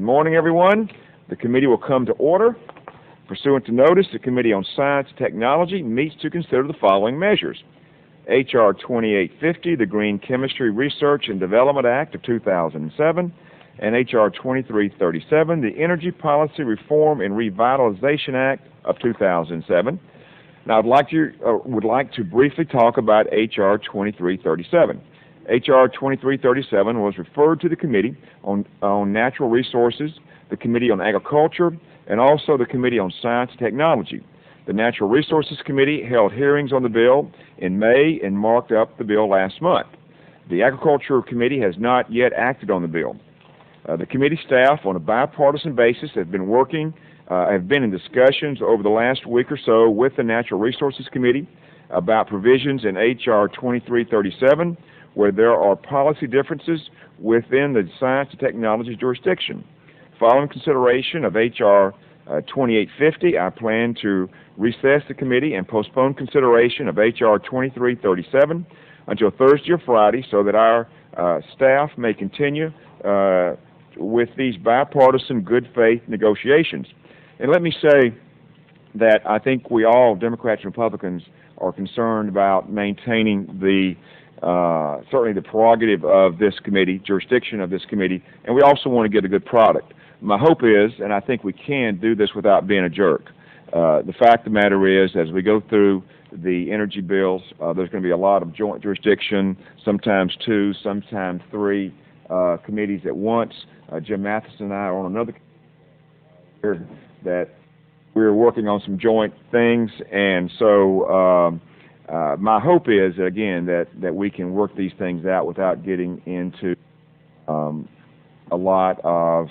Good morning, everyone. The committee will come to order. Pursuant to notice, the Committee on Science and Technology meets to consider the following measures. H.R. 2850, the Green Chemistry Research and Development Act of 2007, and H.R. 2337, the Energy Policy Reform and Revitalization Act of 2007. Now, would like to briefly talk about H.R. 2337. H.R. 2337 was referred to the Committee on Natural Resources, the Committee on Agriculture, and also the Committee on Science and Technology. The Natural Resources Committee held hearings on the bill in May and marked up the bill last month. The Agriculture Committee has not yet acted on the bill. The committee staff, on a bipartisan basis, have been in discussions over the last week or so with the Natural Resources Committee about provisions in H.R. 2337 where there are policy differences within the science and technology jurisdiction. Following consideration of H.R. 2850, I plan to recess the committee and postpone consideration of H.R. 2337 until Thursday or Friday so that our staff may continue with these bipartisan good faith negotiations. And let me say that I think we all, Democrats and Republicans, are concerned about maintaining certainly the prerogative of this committee, jurisdiction of this committee, and we also want to get a good product. My hope is, and I think we can do this without being a jerk. The fact of the matter is, as we go through the energy bills, there's going to be a lot of joint jurisdiction, sometimes two, sometimes three committees at once. Jim Matheson and I are on another committee that we're working on some joint things, and so my hope is, again, that we can work these things out without getting into a lot of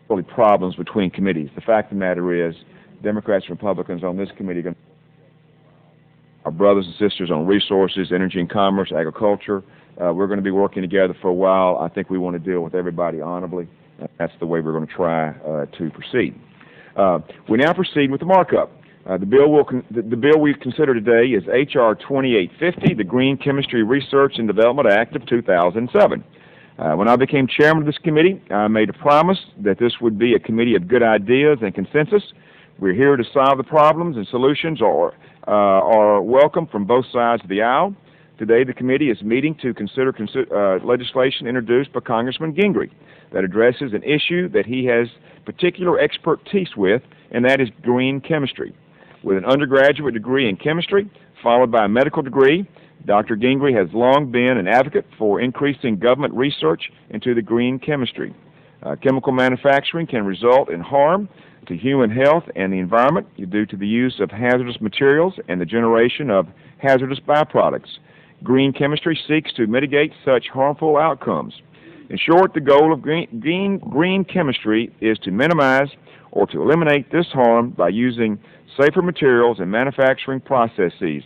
really problems between committees. The fact of the matter is, Democrats and Republicans on this committee are brothers and sisters on resources, energy and commerce, agriculture. We're going to be working together for a while. I think we want to deal with everybody honorably. That's the way we're going to try to proceed. We now proceed with the markup. The bill we consider today is H.R. 2850, the Green Chemistry Research and Development Act of 2007. When I became chairman of this committee, I made a promise that this would be a committee of good ideas and consensus. We're here to solve the problems, and solutions are welcome from both sides of the aisle. Today, the committee is meeting to consider legislation introduced by Congressman Gingrey that addresses an issue that he has particular expertise with, and that is green chemistry. With an undergraduate degree in chemistry, followed by a medical degree, Dr. Gingrey has long been an advocate for increasing government research into the green chemistry. Chemical manufacturing can result in harm to human health and the environment due to the use of hazardous materials and the generation of hazardous byproducts. Green chemistry seeks to mitigate such harmful outcomes. In short, the goal of green chemistry is to minimize or to eliminate this harm by using safer materials and manufacturing processes.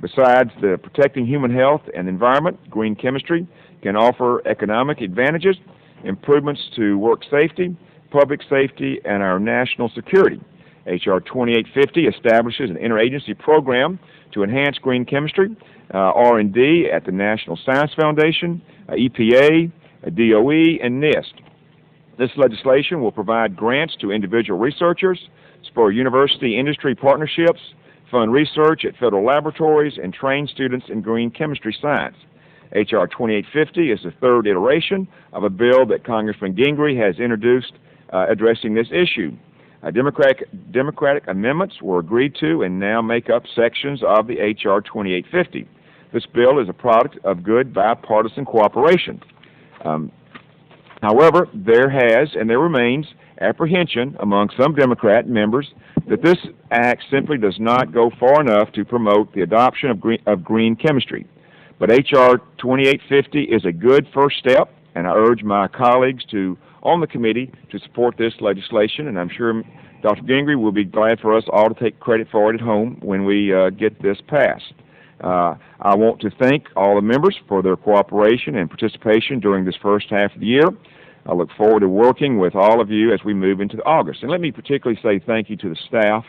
Besides the protecting human health and environment, green chemistry can offer economic advantages, improvements to work safety, public safety, and our national security. H.R. 2850 establishes an interagency program to enhance green chemistry, R&D at the National Science Foundation, EPA, DOE, and NIST. This legislation will provide grants to individual researchers, spur university-industry partnerships, fund research at federal laboratories, and train students in green chemistry science. H.R. 2850 is the third iteration of a bill that Congressman Gingrey has introduced addressing this issue. Democratic amendments were agreed to and now make up sections of the H.R. 2850. This bill is a product of good bipartisan cooperation. However, there has and there remains apprehension among some Democrat members that this act simply does not go far enough to promote the adoption of green chemistry. But H.R. 2850 is a good first step, and I urge my colleagues on the committee to support this legislation, and I'm sure Dr. Gingrey will be glad for us all to take credit for it at home when we get this passed. I want to thank all the members for their cooperation and participation during this first half of the year. I look forward to working with all of you as we move into August. And let me particularly say thank you to the staff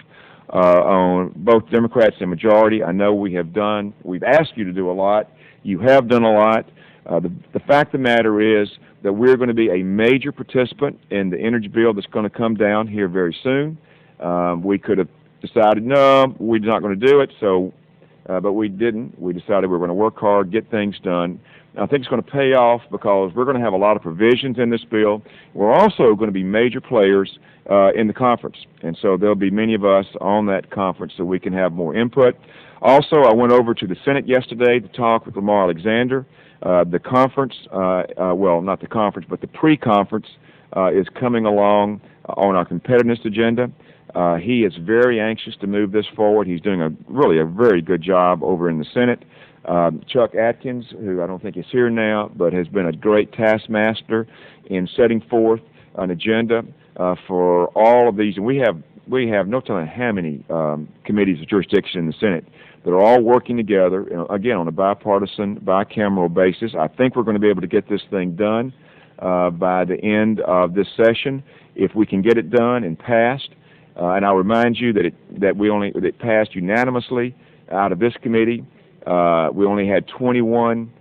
on both Democrats and majority. I know we've asked you to do a lot. You have done a lot. The fact of the matter is that we're going to be a major participant in the energy bill that's going to come down here very soon. We could have decided, no, we're not going to do it, but we didn't. We decided we were going to work hard, get things done. I think it's going to pay off because we're going to have a lot of provisions in this bill. We're also going to be major players in the conference, and so there'll be many of us on that conference so we can have more input. Also, I went over to the Senate yesterday to talk with Lamar Alexander. The conference, well, not the conference, but the pre-conference is coming along on our competitiveness agenda. He is very anxious to move this forward. He's doing really a very good job over in the Senate. Chuck Atkins, who I don't think is here now, but has been a great taskmaster in setting forth an agenda for all of these. And we have no telling how many committees of jurisdiction in the Senate that are all working together, again, on a bipartisan, bicameral basis. I think we're going to be able to get this thing done by the end of this session, if we can get it done and passed. And I'll remind you that it passed unanimously out of this committee. We only had 21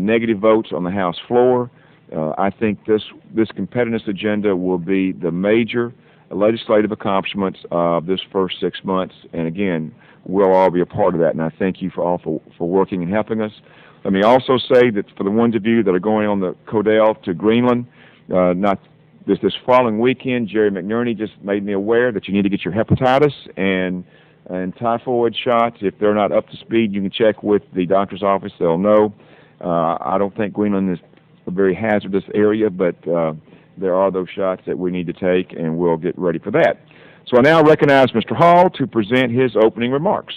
negative votes on the House floor. I think this competitiveness agenda will be the major legislative accomplishments of this first 6 months. And again, we'll all be a part of that. And I thank you for working and helping us. Let me also say that for the ones of you that are going on the Codell to Greenland, not this following weekend, Jerry McNerney just made me aware that you need to get your hepatitis and typhoid shots. If they're not up to speed, you can check with the doctor's office. They'll know. I don't think Greenland is a very hazardous area, but there are those shots that we need to take, and we'll get ready for that. So I now recognize Mr. Hall to present his opening remarks.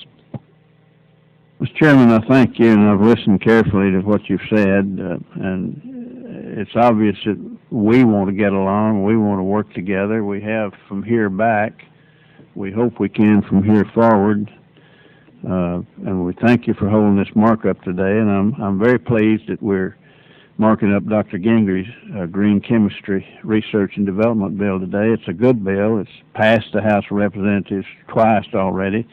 Mr. Chairman, I thank you, and I've listened carefully to what you've said, and it's obvious that we want to get along, we want to work together. We have from here back. We hope we can from here forward, and we thank you for holding this markup today, and I'm very pleased that we're marking up Dr. Gingry's Green Chemistry Research and Development Bill today. It's a good bill. It's passed the House of Representatives twice already,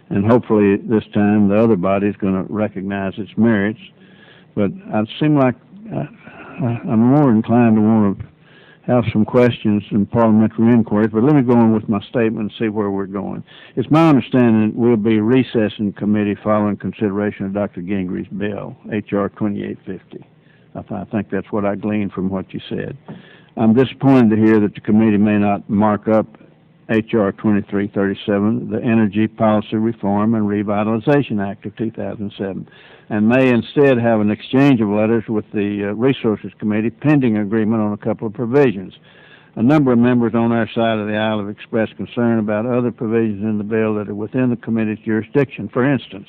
and hopefully this time the other body is going to recognize its merits. But I seem like I'm more inclined to want to have some questions and parliamentary inquiries, but let me go on with my statement and see where we're going. It's my understanding that we'll be recessing committee following consideration of Dr. Gingry's bill, H.R. 2850. I think that's what I gleaned from what you said. I'm disappointed to hear that the committee may not mark up H.R. 2337, the Energy Policy Reform and Revitalization Act of 2007, and may instead have an exchange of letters with the Resources Committee pending agreement on a couple of provisions. A number of members on our side of the aisle have expressed concern about other provisions in the bill that are within the committee's jurisdiction. For instance,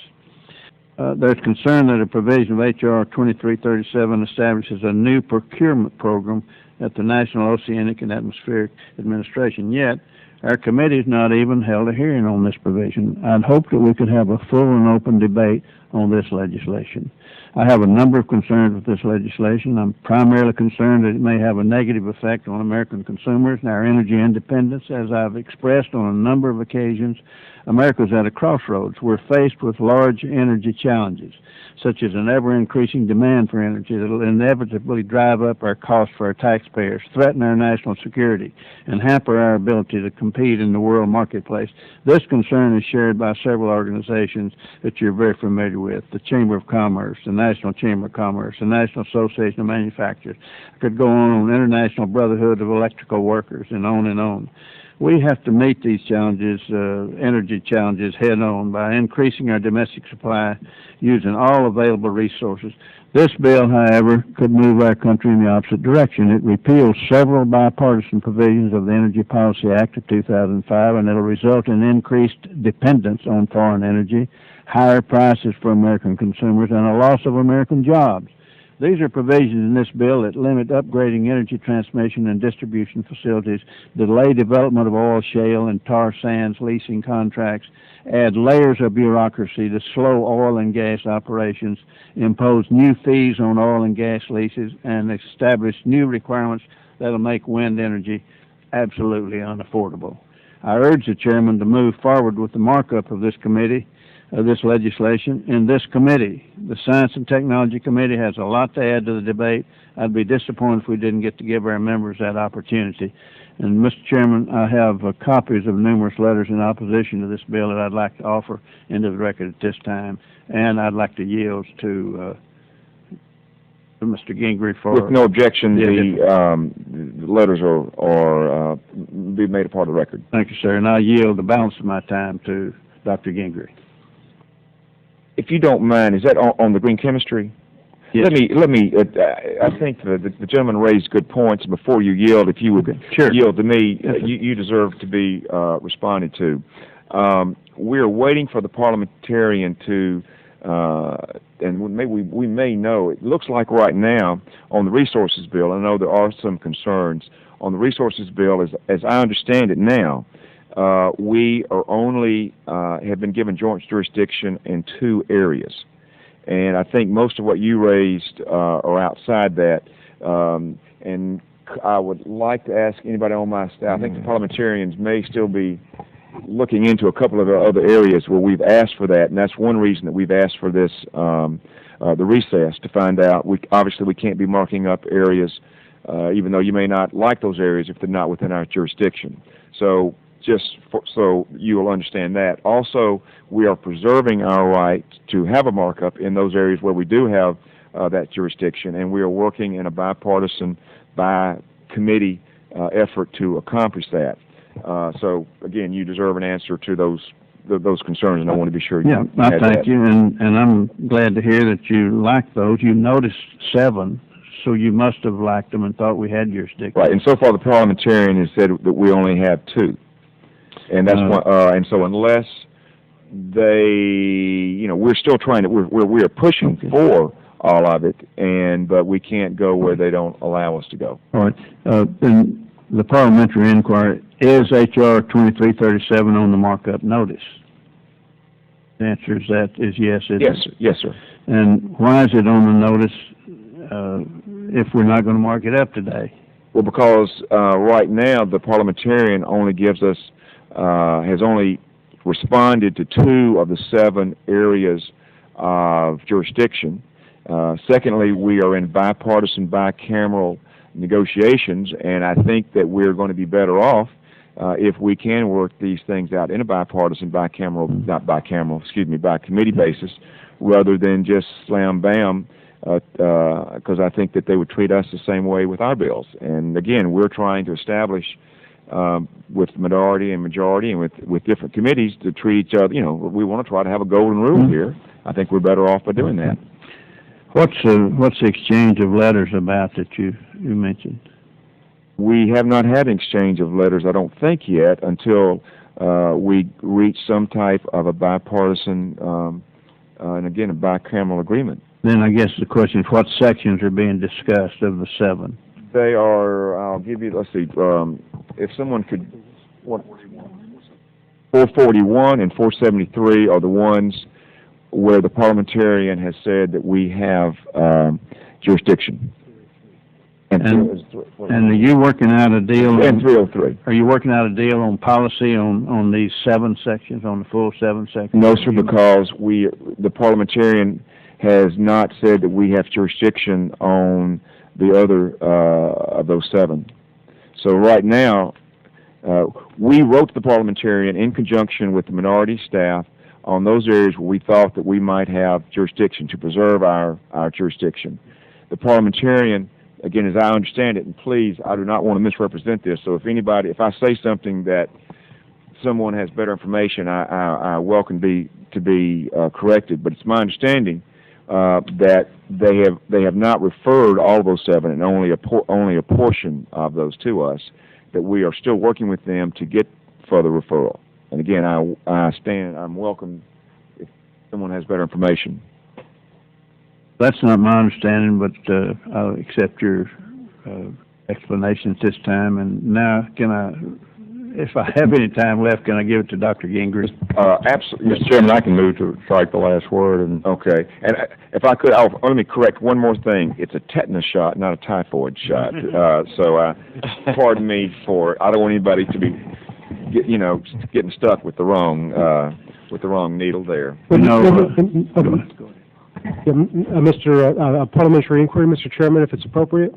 there's concern that a provision of H.R. 2337 establishes a new procurement program at the National Oceanic and Atmospheric Administration, yet our committee has not even held a hearing on this provision. I'd hoped that we could have a full and open debate on this legislation. I have a number of concerns with this legislation. I'm primarily concerned that it may have a negative effect on American consumers and our energy independence. As I've expressed on a number of occasions, America's at a crossroads. We're faced with large energy challenges, such as an ever-increasing demand for energy that will inevitably drive up our costs for our taxpayers, threaten our national security, and hamper our ability to compete in the world marketplace. This concern is shared by several organizations that you're very familiar with: the Chamber of Commerce, the National Chamber of Commerce, the National Association of Manufacturers. I could go on, International Brotherhood of Electrical Workers, and on and on. We have to meet these challenges, energy challenges, head-on by increasing our domestic supply using all available resources. This bill, however, could move our country in the opposite direction. It repeals several bipartisan provisions of the Energy Policy Act of 2005, and it will result in increased dependence on foreign energy, higher prices for American consumers, and a loss of American jobs. These are provisions in this bill that limit upgrading energy transmission and distribution facilities, delay development of oil shale and tar sands leasing contracts, add layers of bureaucracy to slow oil and gas operations, impose new fees on oil and gas leases, and establish new requirements that will make wind energy absolutely unaffordable. I urge the chairman to move forward with the markup of this committee of this legislation in this committee. The Science and Technology Committee has a lot to add to the debate. I'd be disappointed if we didn't get to give our members that opportunity. And, Mr. Chairman, I have copies of numerous letters in opposition to this bill that I'd like to offer into the record at this time, and I'd like to yield to Mr. Gingrey for... With no objection, the letters are be made a part of the record. Thank you, sir, and I yield the balance of my time to Dr. Gingrey. If you don't mind, is that on the green chemistry? Yes. Let me. I think the gentleman raised good points. Before you yield, if you would yield to me, Yes, you deserve to be responded to. We're waiting for the parliamentarian to, and maybe we may know. It looks like right now on the resources bill. I know there are some concerns on the resources bill. As I understand it now, we are only have been given joint jurisdiction in 2 areas. And I think most of what you raised are outside that. And I would like to ask anybody on my staff, I think the parliamentarians may still be looking into a couple of other areas where we've asked for that, and that's one reason that we've asked for this, the recess, to find out. Obviously we can't be marking up areas, even though you may not like those areas if they're not within our jurisdiction. So so you will understand that. Also, we are preserving our right to have a markup in those areas where we do have that jurisdiction, and we are working in a bipartisan, by-committee effort to accomplish that. So, again, you deserve an answer to those concerns, and I want to be sure you I thank you, and I'm glad to hear that you like those. You noticed 7, so you must have liked them and thought we had jurisdiction. Right, and so far the parliamentarian has said that we only have 2. And that's and so unless they, we're still trying to, we are pushing for all of it, but we can't go where they don't allow us to go. All right. Then the parliamentary inquiry, is H.R. 2337 on the markup notice? The answer is yes, isn't yes, it? Sir. Yes, sir. And why is it on the notice if we're not going to mark it up today? Well, because right now the parliamentarian only gives us, has only responded to 2 of the 7 areas of jurisdiction. Secondly, we are in bipartisan, bicameral negotiations, and I think that we're going to be better off if we can work these things out in a bipartisan, by-committee basis, rather than just slam bam, because I think that they would treat us the same way with our bills. And again, we're trying to establish with minority and majority and with different committees to treat each other. We want to try to have a golden rule here. I think we're better off by doing that. What's the exchange of letters about that you mentioned? We have not had an exchange of letters, I don't think, yet, until we reach some type of a bipartisan and again a bicameral agreement. Then I guess the question is, what sections are being discussed of the 7? They are, I'll give you, let's see, if someone could, 441 and 473 are the ones where the parliamentarian has said that we have jurisdiction. And are you working out a deal? And 303. Are you working out a deal on policy on these 7 sections, on the full 7 sections? No, sir, because the parliamentarian has not said that we have jurisdiction on the other of those 7. So right now, we wrote to the parliamentarian in conjunction with the minority staff on those areas where we thought that we might have jurisdiction to preserve our jurisdiction. The parliamentarian, again, as I understand it, and please, I do not want to misrepresent this, so if I say something that someone has better information, I welcome to be corrected, but it's my understanding that they have not referred all of those 7 and only a portion of those to us, that we are still working with them to get further referral. And again, I'm welcome if someone has better information. That's not my understanding, but I'll accept your explanation at this time. And now, if I have any time left, can I give it to Dr. Gingrey? Absolutely. Mr. Chairman, I can move to strike the last word. Okay. And if I could, let me correct one more thing. It's a tetanus shot, not a typhoid shot. So pardon me I don't want anybody to be getting stuck with the wrong with the wrong needle there. Mr. Parliamentary inquiry, Mr. Chairman, if it's appropriate.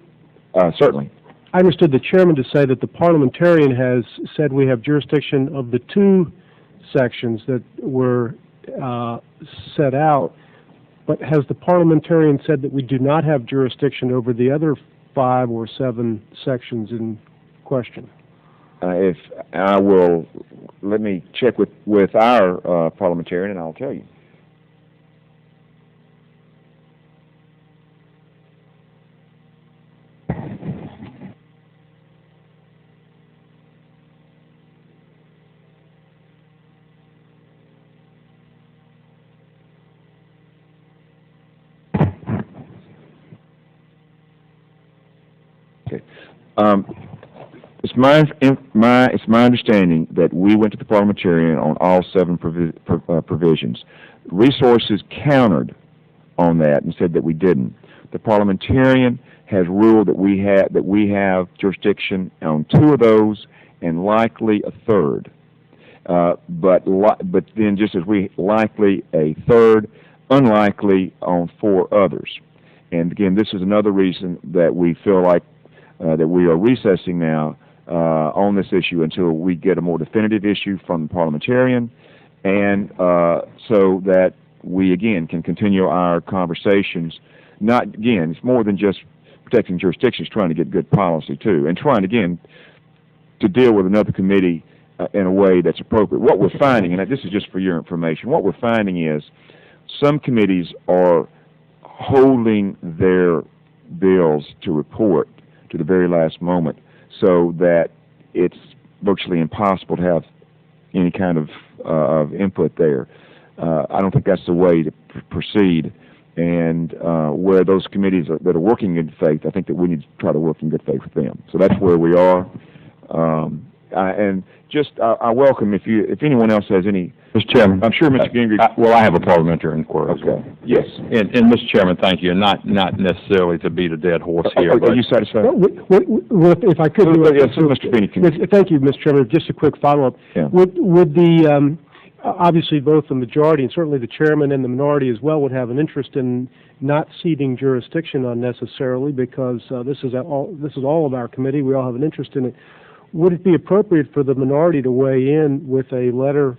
Certainly. I understood the chairman to say that the parliamentarian has said we have jurisdiction of the two sections that were set out, but has the parliamentarian said that we do not have jurisdiction over the other 5 or 7 sections in question? If I will, let me check with our parliamentarian, and I'll tell you. Okay. It's my understanding that we went to the parliamentarian on all 7 provisions. Resources countered on that and said that we didn't. The parliamentarian has ruled that we have jurisdiction on 2 of those and likely a third. But then just as we likely a third, unlikely on 4 others. And again, this is another reason that we feel like that we are recessing now on this issue until we get a more definitive issue from the parliamentarian, and so that we again can continue our conversations. Not again, it's more than just protecting jurisdictions, trying to get good policy too, and trying again to deal with another committee in a way that's appropriate. What we're finding, and this is just for your information, what we're finding is some committees are holding their bills to report to the very last moment, so that it's virtually impossible to have any kind of input there. I don't think that's the way to proceed. And where those committees that are working in good faith, I think that we need to try to work in good faith with them. So that's where we are. And just I welcome if anyone else has any. Mr. Chairman, I'm sure Mr. Gingrich. Well, I have a parliamentary inquiry. Okay. Yes. And Mr. Chairman, thank you. Not necessarily to beat a dead horse here. Are you satisfied? Well, if I could, yes, Mr. Feeney. Thank you, Mr. Chairman. Just a quick follow-up. Yeah. Would the obviously both the majority and certainly the chairman and the minority as well would have an interest in not ceding jurisdiction unnecessarily, because this is all of our committee. We all have an interest in it. Would it be appropriate for the minority to weigh in with a letter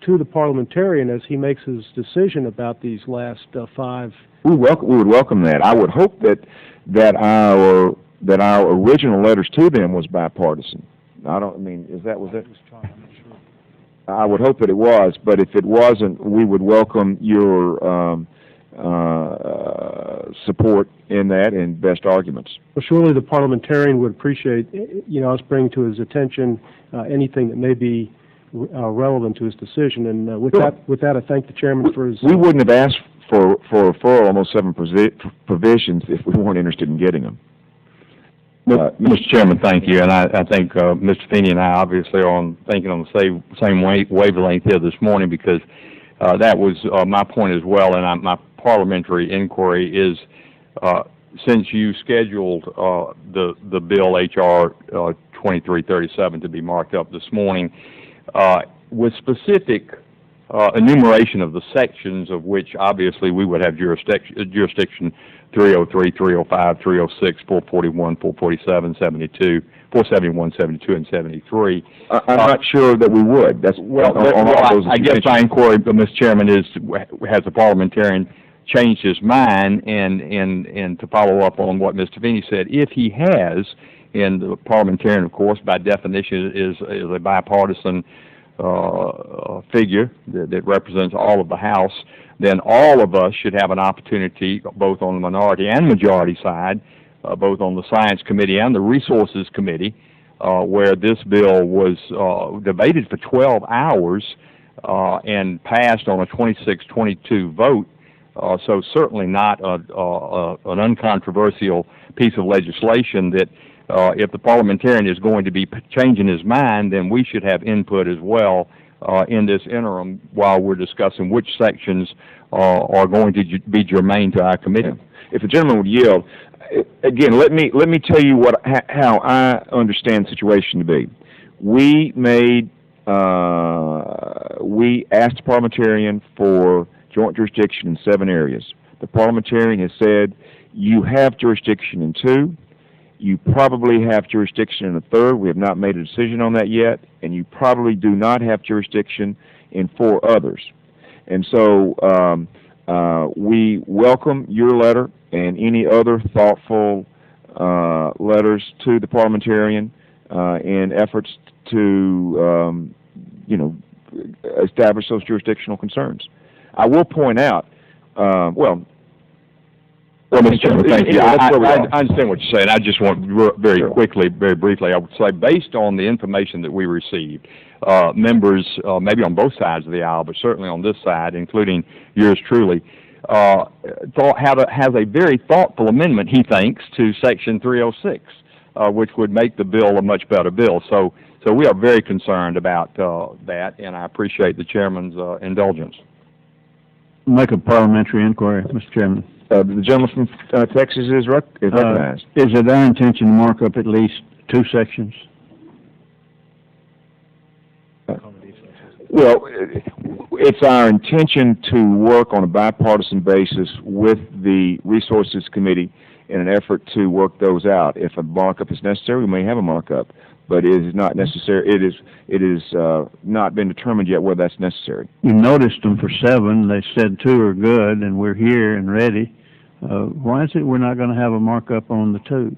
to the parliamentarian as he makes his decision about these last 5? We would welcome that. I would hope that our original letters to them was bipartisan. Was it? I would hope that it was, but if it wasn't, we would welcome your support in that and best arguments. Well, surely the parliamentarian would appreciate, us bringing to his attention anything that may be relevant to his decision. And with that, I thank the chairman for his. We wouldn't have asked for a referral on those 7 provisions if we weren't interested in getting them. Mr. Chairman, thank you, and I think Mr. Feeney and I obviously are thinking on the same wavelength here this morning, because that was my point as well. And my parliamentary inquiry is, since you scheduled the bill H.R. 2337 to be marked up this morning, with specific enumeration of the sections of which obviously we would have jurisdiction 303, 305, 306, 441, 447, 72, 471, 72, and 73. I'm not sure that we would. That's I guess my inquiry, Mr. Chairman, is has the parliamentarian changed his mind? And to follow up on what Mr. Feeney said, if he has, and the parliamentarian, of course, by definition, is a bipartisan figure that represents all of the House, then all of us should have an opportunity, both on the minority and majority side, both on the Science Committee and the Resources Committee, where this bill was debated for 12 hours and passed on a 26-22 vote. So certainly not an uncontroversial piece of legislation that if the parliamentarian is going to be changing his mind, then we should have input as well in this interim while we're discussing which sections are going to be germane to our committee. Yeah. If the gentleman would yield, again, let me tell you how I understand the situation to be. We made we asked the parliamentarian for joint jurisdiction in 7 areas. The parliamentarian has said, you have jurisdiction in 2, you probably have jurisdiction in a 3rd, we have not made a decision on that yet, and you probably do not have jurisdiction in 4 others. And so we welcome your letter and any other thoughtful letters to the parliamentarian in efforts to, establish those jurisdictional concerns. I will point out, Well, Mr. Chairman, thank you. I understand what you're saying. I just want very quickly, very briefly, I would say, based on the information that we received, members, maybe on both sides of the aisle, but certainly on this side, including yours truly, has a very thoughtful amendment, he thinks, to Section 306, which would make the bill a much better bill. So we are very concerned about that, and I appreciate the chairman's indulgence. Make a parliamentary inquiry, Mr. Chairman. The gentleman from Texas is recognized. Is it our intention to mark up at least 2 sections? Well, it's our intention to work on a bipartisan basis with the Resources Committee in an effort to work those out. If a markup is necessary, we may have a markup, but it is not necessary. It is not been determined yet whether that's necessary. You noticed them for 7. They said 2 are good, and we're here and ready. Why is it we're not going to have a markup on the 2?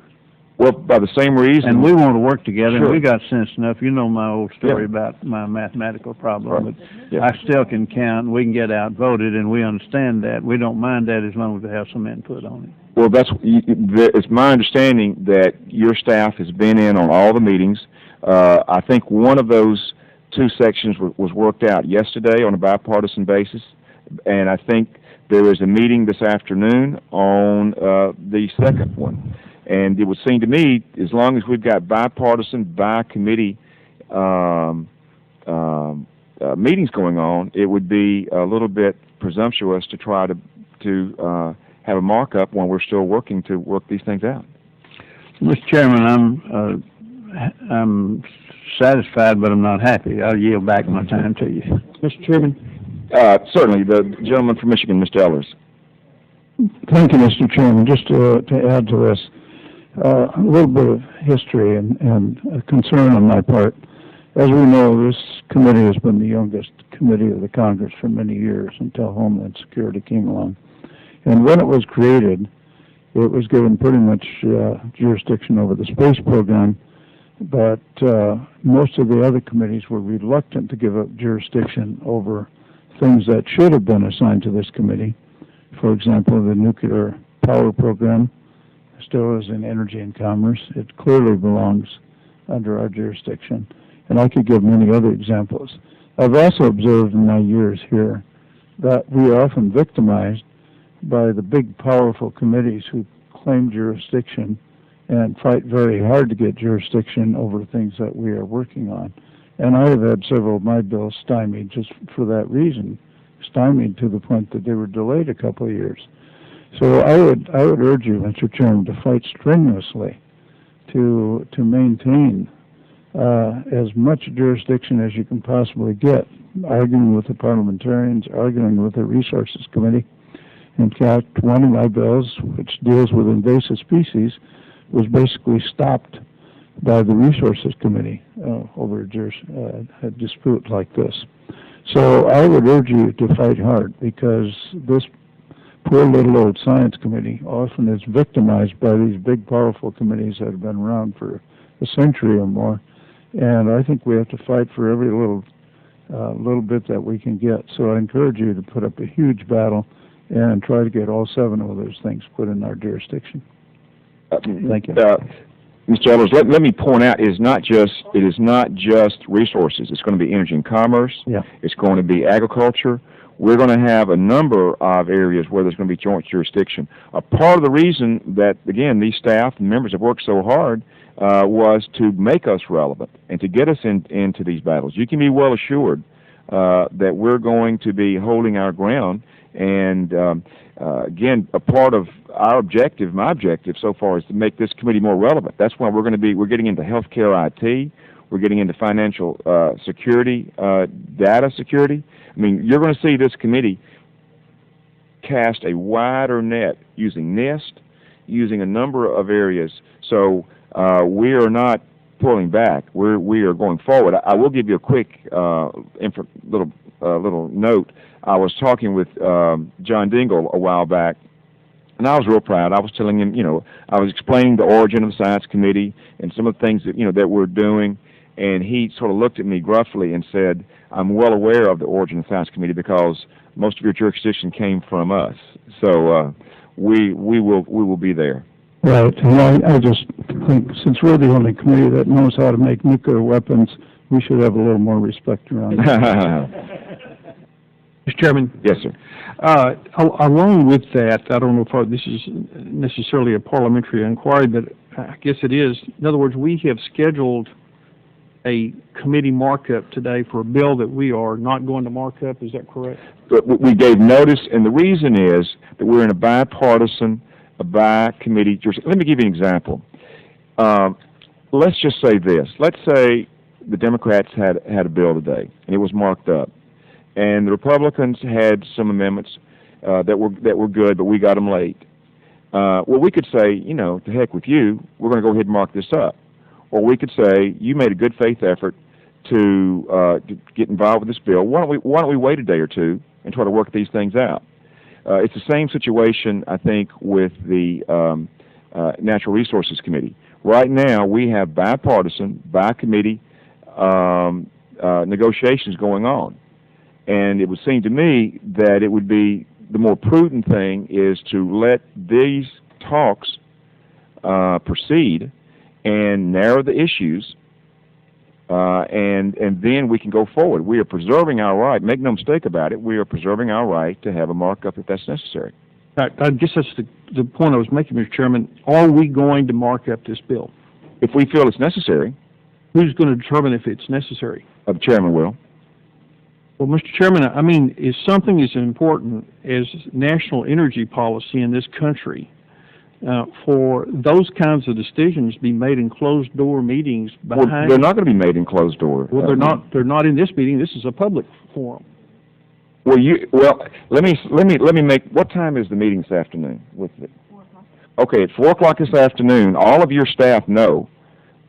Well, by the same reason. And we want to work together, Sure. and we got sense enough. You know my old story Yeah. about my mathematical problem. Right. But Yeah. I still can count, and we can get outvoted, and we understand that. We don't mind that as long as we have some input on it. Well, it's my understanding that your staff has been in on all the meetings. I think one of those 2 sections was worked out yesterday on a bipartisan basis, and I think there is a meeting this afternoon on the second one. And it would seem to me, as long as we've got bipartisan, by-committee meetings going on, it would be a little bit presumptuous to try to have a markup when we're still working to work these things out. Mr. Chairman, I'm satisfied, but I'm not happy. I'll yield back my time to you. Mr. Chairman? Certainly, the gentleman from Michigan, Mr. Ellers. Thank you, Mr. Chairman. Just to add to this, a little bit of history and a concern on my part. As we know, this committee has been the youngest committee of the Congress for many years until Homeland Security came along. And when it was created, it was given pretty much jurisdiction over the space program, but most of the other committees were reluctant to give up jurisdiction over things that should have been assigned to this committee. For example, the nuclear power program still is in Energy and Commerce. It clearly belongs under our jurisdiction. And I could give many other examples. I've also observed in my years here that we are often victimized by the big, powerful committees who claim jurisdiction and fight very hard to get jurisdiction over things that we are working on. And I have had several of my bills stymied just for that reason, stymied to the point that they were delayed a couple of years. So I would urge you, Mr. Chairman, to fight strenuously to maintain as much jurisdiction as you can possibly get, arguing with the parliamentarians, arguing with the Resources Committee. In fact, one of my bills, which deals with invasive species, was basically stopped by the Resources Committee over a dispute like this. So I would urge you to fight hard, because this poor little old Science Committee often is victimized by these big, powerful committees that have been around for a century or more. And I think we have to fight for every little bit that we can get. So I encourage you to put up a huge battle and try to get all 7 of those things put in our jurisdiction. Thank you. Mr. Ellers, let me point out, it is not just resources. It's going to be energy and commerce. Yeah. It's going to be agriculture. We're going to have a number of areas where there's going to be joint jurisdiction. A part of the reason that, again, these staff and members have worked so hard was to make us relevant and to get us into these battles. You can be well assured that we're going to be holding our ground. And again, a part of our objective, my objective so far, is to make this committee more relevant. That's why we're getting into healthcare IT. We're getting into financial security, data security. I mean, you're going to see this committee cast a wider net using NIST, using a number of areas. So we are not pulling back. We are going forward. I will give you a quick little note. I was talking with John Dingell a while back, and I was real proud. I was telling him, I was explaining the origin of the Science Committee and some of the things that that we're doing, and he sort of looked at me gruffly and said, "I'm well aware of the origin of the Science Committee because most of your jurisdiction came from us. So we will be there." Right, and I just think since we're the only committee that knows how to make nuclear weapons, we should have a little more respect around it. Mr. Chairman? Yes, sir. Along with that, I don't know if this is necessarily a parliamentary inquiry, but I guess it is. In other words, we have scheduled a committee markup today for a bill that we are not going to mark up. Is that correct? But we gave notice, and the reason is that we're in a bipartisan, by-committee jurisdiction. Let me give you an example. Let's just say this. Let's say the Democrats had a bill today, and it was marked up, and the Republicans had some amendments that were good, but we got them late. Well, we could say, to heck with you, we're going to go ahead and mark this up. Or we could say, you made a good faith effort to get involved with this bill. Why don't we wait a day or two and try to work these things out? It's the same situation, I think, with the Natural Resources Committee. Right now, we have bipartisan, by-committee negotiations going on. And it would seem to me that it would be the more prudent thing is to let these talks proceed and narrow the issues, and then we can go forward. We are preserving our right. Make no mistake about it. We are preserving our right to have a markup if that's necessary. I guess that's the point I was making, Mr. Chairman. Are we going to mark up this bill? If we feel it's necessary. Who's going to determine if it's necessary? The chairman will. Well, Mr. Chairman, I mean, if something as important as national energy policy in this country, for those kinds of decisions to be made in closed-door meetings behind... Well, they're not going to be made in closed door. Well, they're not in this meeting. This is a public forum. Well, let me make... What time is the meeting this afternoon? 4 o'clock. Okay, at 4 o'clock this afternoon, all of your staff know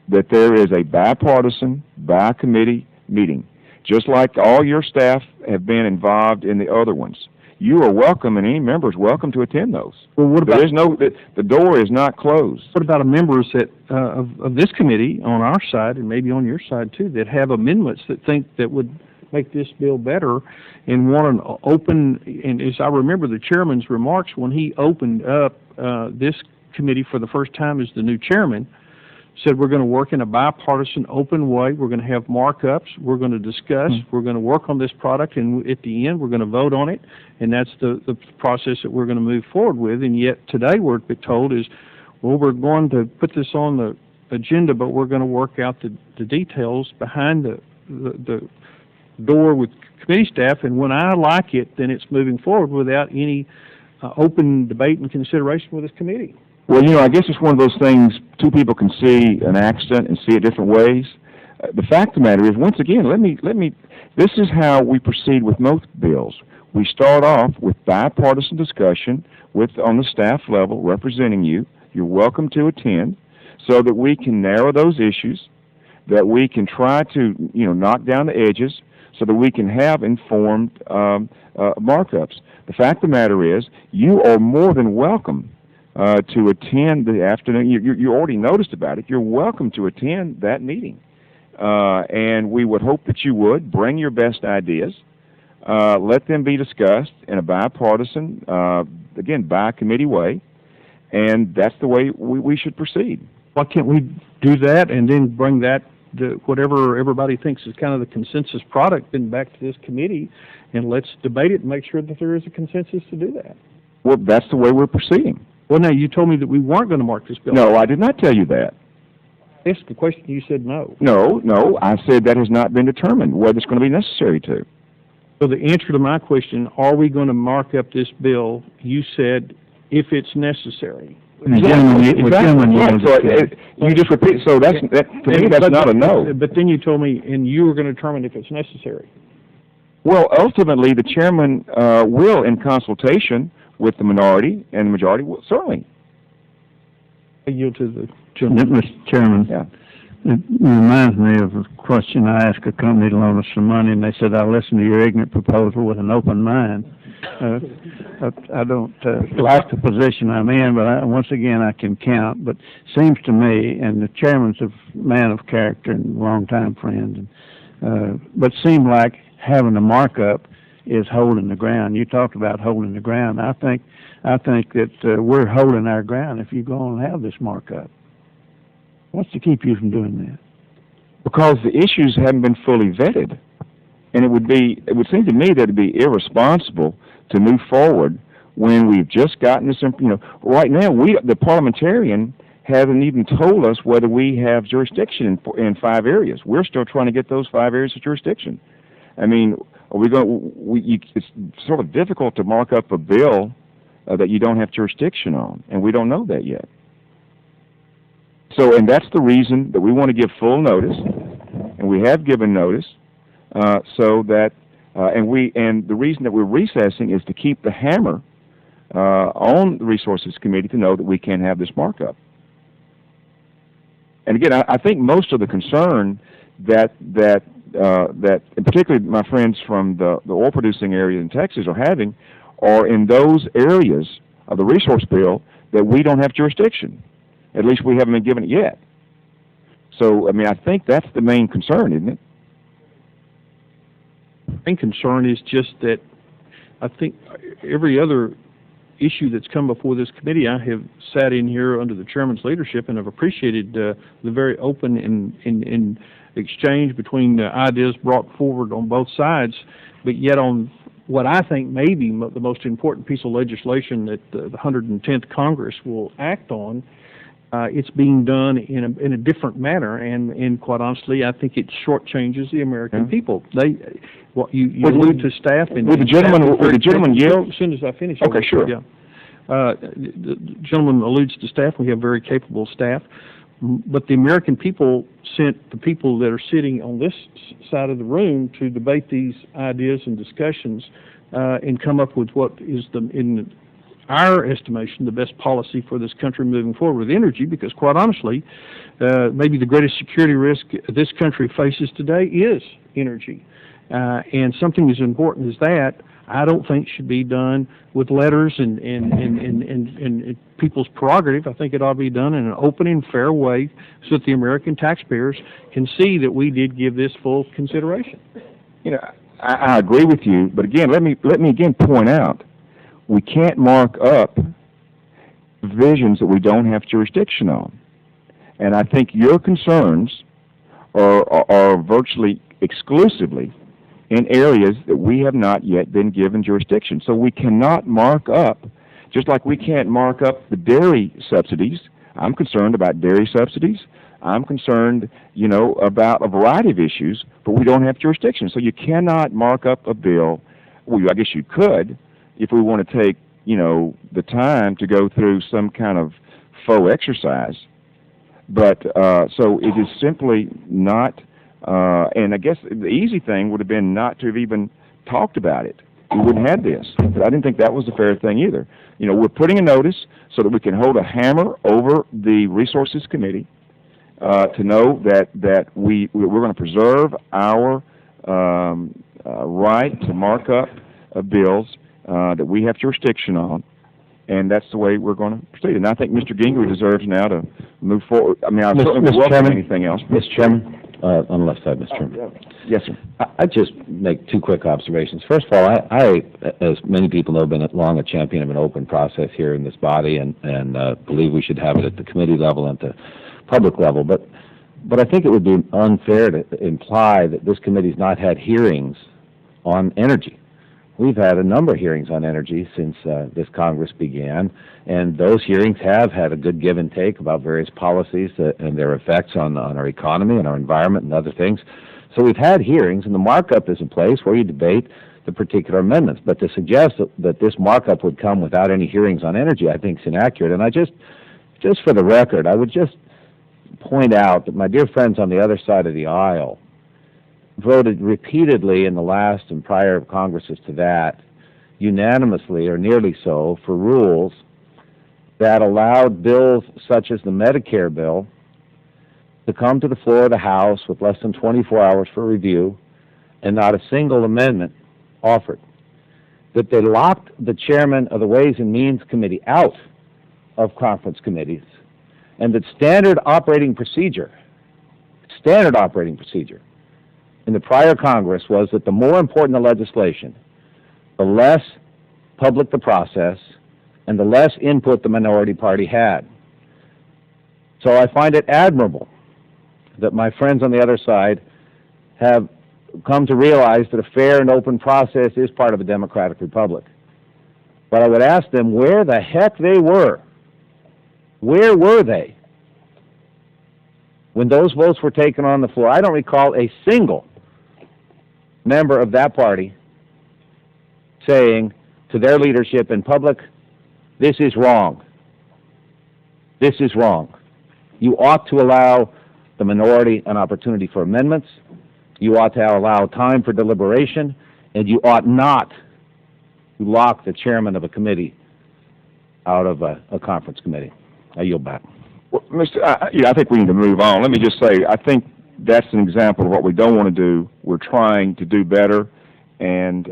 that there is a bipartisan, by-committee meeting, just like all your staff have been involved in the other ones. You are welcome, and any member is welcome to attend those. Well, what about... the door is not closed. What about members of this committee on our side, and maybe on your side too, that have amendments that think that would make this bill better and want an open... And as I remember the chairman's remarks when he opened up this committee for the first time as the new chairman, said we're going to work in a bipartisan, open way. We're going to have markups. We're going to discuss. We're going to work on this product, and at the end, we're going to vote on it. And that's the process that we're going to move forward with. And yet today, we're told is, well, we're going to put this on the agenda, but we're going to work out the details behind the door with committee staff. And when I like it, then it's moving forward without any open debate and consideration with this committee. Well, I guess it's one of those things, two people can see an accident and see it different ways. The fact of the matter is, once again, this is how we proceed with most bills. We start off with bipartisan discussion on the staff level representing you. You're welcome to attend so that we can narrow those issues, that we can try to, knock down the edges so that we can have informed markups. The fact of the matter is, you are more than welcome to attend the afternoon. You already noticed about it. You're welcome to attend that meeting. And we would hope that you would bring your best ideas. Let them be discussed in a bipartisan, again, by-committee way. And that's the way we should proceed. Why can't we do that and then bring that, whatever everybody thinks is kind of the consensus product, then back to this committee, and let's debate it and make sure that there is a consensus to do that? Well, that's the way we're proceeding. Well, now, you told me that we weren't going to mark this bill. No, I did not tell you that. I asked the question, you said no. No, I said that has not been determined, whether it's going to be necessary to. So the answer to my question, are we going to mark up this bill, you said, if it's necessary. The gentleman yielded. So you just repeat, so that, to me, that's not a no. But then you told me, and you were going to determine if it's necessary. Well, ultimately, the chairman will, in consultation with the minority and the majority, will, certainly. I yield to the gentleman. Mr. Chairman. Yeah. It reminds me of a question I asked a company to loan us some money, and they said, "I'll listen to your ignorant proposal with an open mind." I don't like the position I'm in, but once again, I can count. But seems to me, and the chairman's a man of character and longtime friend, but seemed like having a markup is holding the ground. You talked about holding the ground. I think that we're holding our ground if you go on and have this markup. What's to keep you from doing that? Because the issues haven't been fully vetted. And it would seem to me that it'd be irresponsible to move forward when we've just gotten this, right now, the parliamentarian hasn't even told us whether we have jurisdiction in 5 areas. We're still trying to get those 5 areas of jurisdiction. I mean, it's sort of difficult to mark up a bill that you don't have jurisdiction on, and we don't know that yet. So, and that's the reason that we want to give full notice, and we have given notice, so that, and the reason that we're recessing is to keep the hammer on the Resources Committee to know that we can have this markup. And again, I think most of the concern that and particularly my friends from the oil-producing area in Texas are having are in those areas of the resource bill that we don't have jurisdiction. At least we haven't been given it yet. So, I mean, I think that's the main concern, isn't it? The main concern is just that I think every other issue that's come before this committee, I have sat in here under the chairman's leadership and have appreciated the very open and exchange between ideas brought forward on both sides, but yet on what I think may be the most important piece of legislation that the 110th Congress will act on, it's being done in a different manner, and quite honestly, I think it shortchanges the American people. You allude to staff, and would the gentleman yield? As soon as I finish. Okay, sure. Yeah. The gentleman alludes to staff. We have very capable staff, but the American people sent the people that are sitting on this side of the room to debate these ideas and discussions and come up with what is in our estimation, the best policy for this country moving forward with energy, because quite honestly, maybe the greatest security risk this country faces today is energy. And something as important as that, I don't think should be done with letters and people's prerogative. I think it ought to be done in an open and fair way so that the American taxpayers can see that we did give this full consideration. I agree with you, but again, let me again point out, we can't mark up provisions that we don't have jurisdiction on. And I think your concerns are virtually exclusively in areas that we have not yet been given jurisdiction. So we cannot mark up, just like we can't mark up the dairy subsidies. I'm concerned about dairy subsidies. I'm concerned, about a variety of issues, but we don't have jurisdiction. So you cannot mark up a bill. Well, I guess you could, if we want to take, the time to go through some kind of faux exercise. But, so it is simply not, and I guess the easy thing would have been not to have even talked about it. We wouldn't have this. But I didn't think that was the fair thing either. We're putting a notice so that we can hold a hammer over the Resources Committee to know that we're going to preserve our right to mark up bills that we have jurisdiction on, and that's the way we're going to proceed. And I think Mr. Gingrey deserves now to move forward. I mean, I certainly welcome anything else. Mr. Chairman, on the left side, Mr. Chairman. Yes, sir. I just make 2 quick observations. First of all, I, as many people know, been long a champion of an open process here in this body, and believe we should have it at the committee level and at the public level. But I think it would be unfair to imply that this committee's not had hearings on energy. We've had a number of hearings on energy since this Congress began, and those hearings have had a good give and take about various policies and their effects on our economy and our environment and other things. So we've had hearings, and the markup is a place where you debate the particular amendments. But to suggest that this markup would come without any hearings on energy, I think is inaccurate. And I just just for the record, I would just point out that my dear friends on the other side of the aisle voted repeatedly in the last and prior Congresses to that, unanimously or nearly so, for rules that allowed bills such as the Medicare bill to come to the floor of the House with less than 24 hours for review and not a single amendment offered. That they locked the chairman of the Ways and Means Committee out of conference committees, and that standard operating procedure in the prior Congress was that the more important the legislation, the less public the process, and the less input the minority party had. So I find it admirable that my friends on the other side have come to realize that a fair and open process is part of a democratic republic. But I would ask them where the heck they were. Where were they when those votes were taken on the floor? I don't recall a single member of that party saying to their leadership in public, this is wrong. This is wrong. You ought to allow the minority an opportunity for amendments. You ought to allow time for deliberation, and you ought not to lock the chairman of a committee out of a conference committee. I yield back. Well, I think we need to move on. Let me just say, I think that's an example of what we don't want to do. We're trying to do better, and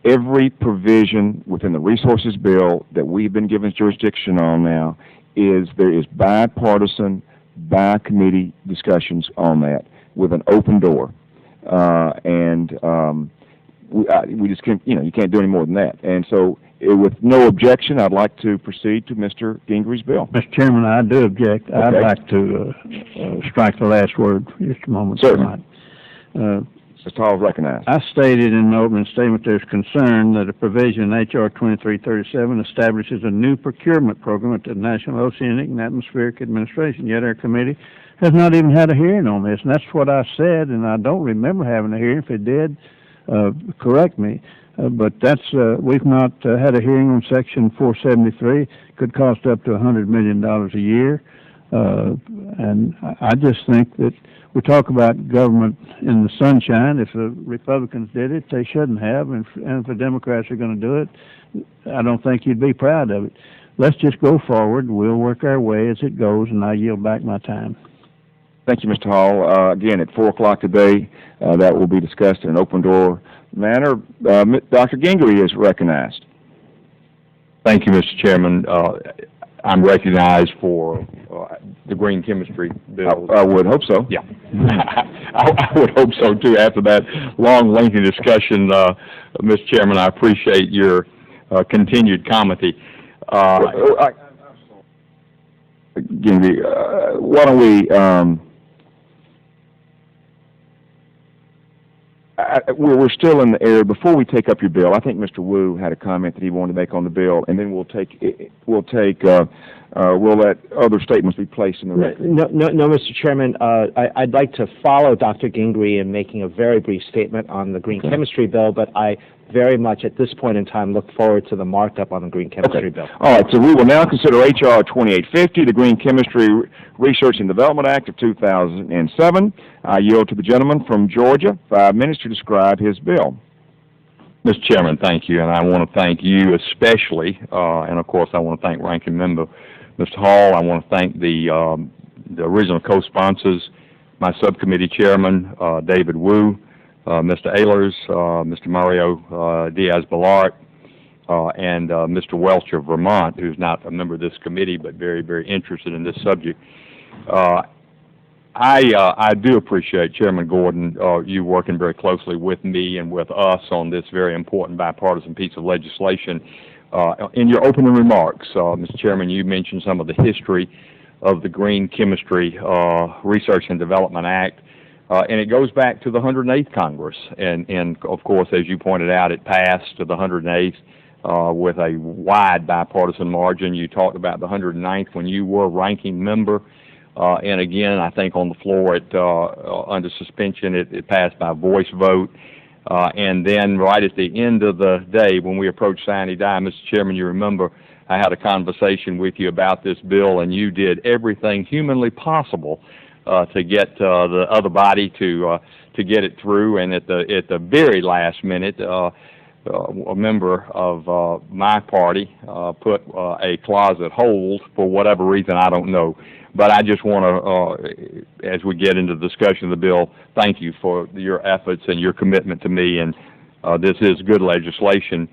every provision within the resources bill that we've been given jurisdiction on now there is bipartisan, by-committee discussions on that with an open door, we just can't. You can't do any more than that. And so, with no objection, I'd like to proceed to Mr. Gingry's bill. Mr. Chairman, I do object. Okay. I'd like to strike the last word for just a moment. Certainly. Tonight. Mr. Hall is recognized. I stated in my opening statement there's concern that a provision in H.R. 2337 establishes a new procurement program at the National Oceanic and Atmospheric Administration, yet our committee has not even had a hearing on this, and that's what I said, and I don't remember having a hearing. If it did, correct me. But we've not had a hearing on Section 473. Could cost up to $100 million a year. And I just think that we talk about government in the sunshine. If the Republicans did it, they shouldn't have. And if the Democrats are going to do it, I don't think you'd be proud of it. Let's just go forward. We'll work our way as it goes, and I yield back my time. Thank you, Mr. Hall. Again, at 4 o'clock today, that will be discussed in an open-door manner. Dr. Gingrey is recognized. Thank you, Mr. Chairman. I'm recognized for the green chemistry bill. I would hope so. Yeah. I would hope so, too, after that long, lengthy discussion. Mr. Chairman, I appreciate your continued comity. Gingrey, why don't we... we're still in the air. Before we take up your bill, I think Mr. Wu had a comment that he wanted to make on the bill, and then we'll let other statements be placed in the record. No, Mr. Chairman. I'd like to follow Dr. Gingrey in making a very brief statement on the green chemistry bill, but I very much, at this point in time, look forward to the markup on the green chemistry bill. All right, so we will now consider H.R. 2850, the Green Chemistry Research and Development Act of 2007. I yield to the gentleman from Georgia, 5 minutes to describe his bill. Mr. Chairman, thank you, and I want to thank you especially, and of course I want to thank Ranking Member Mr. Hall. I want to thank the original co-sponsors, my subcommittee chairman, David Wu, Mr. Ehlers, Mr. Mario Diaz-Balart, and Mr. Welch of Vermont, who's not a member of this committee but very, very interested in this subject. I do appreciate, Chairman Gordon, you working very closely with me and with us on this very important bipartisan piece of legislation. In your opening remarks, Mr. Chairman, you mentioned some of the history of the Green Chemistry Research and Development Act, and it goes back to the 108th Congress. And of course, as you pointed out, it passed to the 108th with a wide bipartisan margin. You talked about the 109th when you were ranking member. And again, I think on the floor, under suspension, it passed by voice vote. And then right at the end of the day, when we approached sine die, Mr. Chairman, you remember I had a conversation with you about this bill, and you did everything humanly possible to get the other body to get it through. And at the very last minute, a member of my party put a closet hold for whatever reason, I don't know. But I just want to, as we get into the discussion of the bill, thank you for your efforts and your commitment to me, and this is good legislation.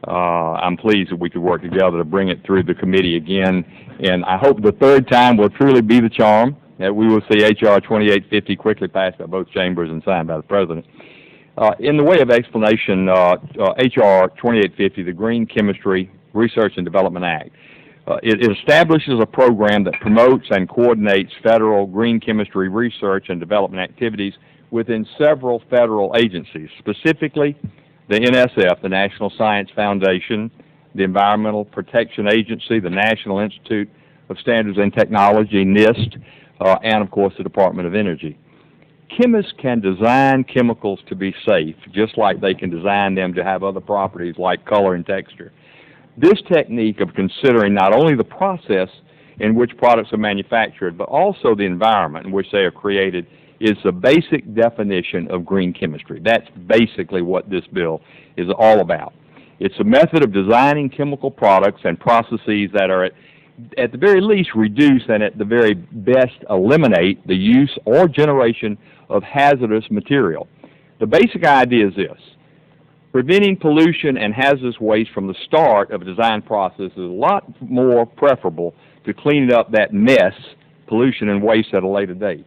I'm pleased that we could work together to bring it through the committee again, and I hope the third time will truly be the charm, that we will see H.R. 2850 quickly passed by both chambers and signed by the President. In the way of explanation, H.R. 2850, the Green Chemistry Research and Development Act, it establishes a program that promotes and coordinates federal green chemistry research and development activities within several federal agencies, specifically the NSF, the National Science Foundation, the Environmental Protection Agency, the National Institute of Standards and Technology, NIST, and of course the Department of Energy. Chemists can design chemicals to be safe, just like they can design them to have other properties like color and texture. This technique of considering not only the process in which products are manufactured, but also the environment in which they are created, is the basic definition of green chemistry. That's basically what this bill is all about. It's a method of designing chemical products and processes that are at the very least reduce and at the very best eliminate the use or generation of hazardous material. The basic idea is this: preventing pollution and hazardous waste from the start of a design process is a lot more preferable to cleaning up that mess, pollution and waste, at a later date.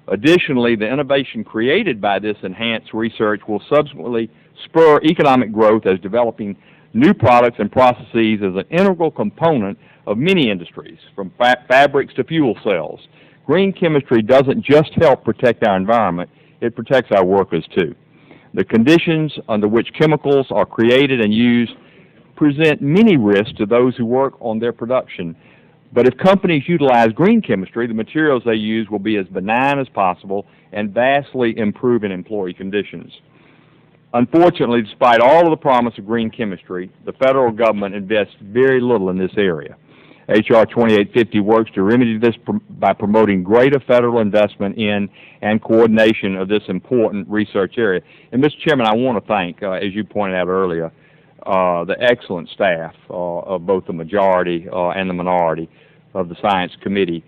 Additionally, the innovation created by this enhanced research will subsequently spur economic growth, as developing new products and processes is an integral component of many industries, from fabrics to fuel cells. Green chemistry doesn't just help protect our environment, it protects our workers too. The conditions under which chemicals are created and used present many risks to those who work on their production. But if companies utilize green chemistry, the materials they use will be as benign as possible and vastly improving employee conditions. Unfortunately, despite all of the promise of green chemistry, the federal government invests very little in this area. H.R. 2850 works to remedy this by promoting greater federal investment in and coordination of this important research area. And, Mr. Chairman, I want to thank, as you pointed out earlier, the excellent staff of both the majority and the minority of the Science Committee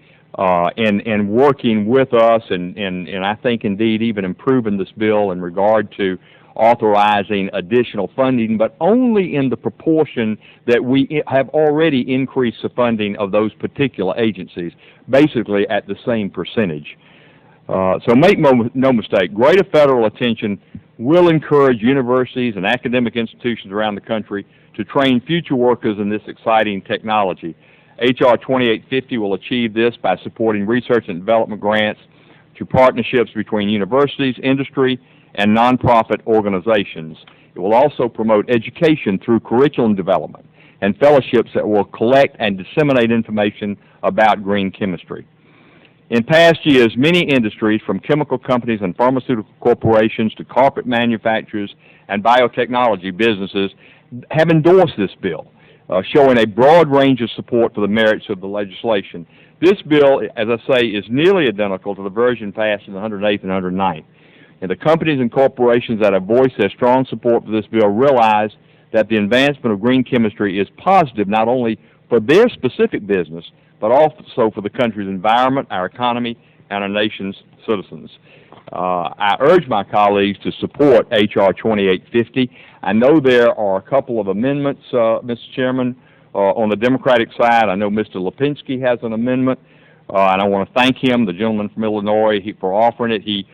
in working with us and I think indeed even improving this bill in regard to authorizing additional funding, but only in the proportion that we have already increased the funding of those particular agencies, basically at the same percentage. So make no mistake, greater federal attention will encourage universities and academic institutions around the country to train future workers in this exciting technology. H.R. 2850 will achieve this by supporting research and development grants through partnerships between universities, industry, and nonprofit organizations. It will also promote education through curriculum development and fellowships that will collect and disseminate information about green chemistry. In past years, many industries, from chemical companies and pharmaceutical corporations to carpet manufacturers and biotechnology businesses, have endorsed this bill, showing a broad range of support for the merits of the legislation. This bill, as I say, is nearly identical to the version passed in the 108th and 109th. And the companies and corporations that have voiced their strong support for this bill realize that the advancement of green chemistry is positive not only for their specific business, but also for the country's environment, our economy, and our nation's citizens. I urge my colleagues to support H.R. 2850. I know there are a couple of amendments, Mr. Chairman, on the Democratic side. I know Mr. Lipinski has an amendment, and I want to thank him, the gentleman from Illinois, for offering it.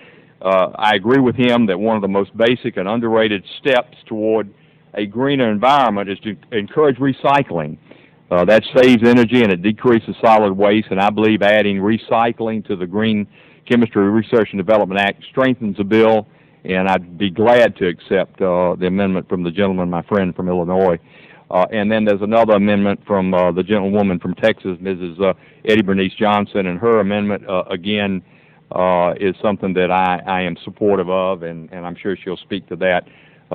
I agree with him that one of the most basic and underrated steps toward a greener environment is to encourage recycling. That saves energy and it decreases solid waste, and I believe adding recycling to the Green Chemistry Research and Development Act strengthens the bill, and I'd be glad to accept the amendment from the gentleman, my friend from Illinois. And then there's another amendment from the gentlewoman from Texas, Mrs. Eddie Bernice Johnson, and her amendment, again, is something that I am supportive of, and I'm sure she'll speak to that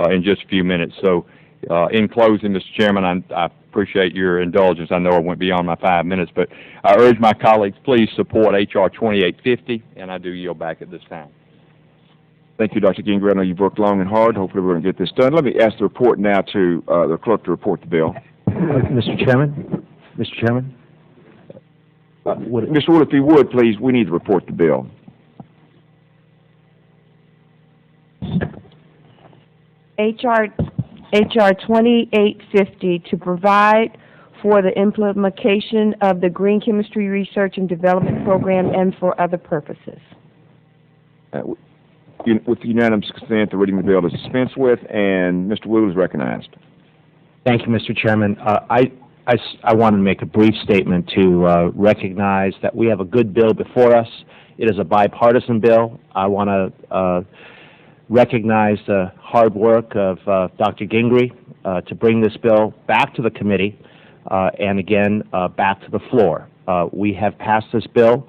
in just a few minutes. So In closing, Mr. Chairman, I appreciate your indulgence. I know I went beyond my 5 minutes, but I urge my colleagues, please support H.R. 2850, and I do yield back at this time. Thank you, Dr. Gingrich. I know you've worked long and hard. Hopefully we're going to get this done. Let me ask the report now to the clerk to report the bill. Mr. Chairman? Mr. Chairman? Mr. Wood, if you would, please, we need to report the bill. HR 2850 to provide for the implementation of the Green Chemistry Research and Development Program and for other purposes. With unanimous consent, the reading of the bill is dispensed with, and Mr. Wu is recognized. Thank you, Mr. Chairman. I want to make a brief statement to recognize that we have a good bill before us. It is a bipartisan bill. I want to recognize the hard work of Dr. Gingrich to bring this bill back to the committee and again back to the floor. We have passed this bill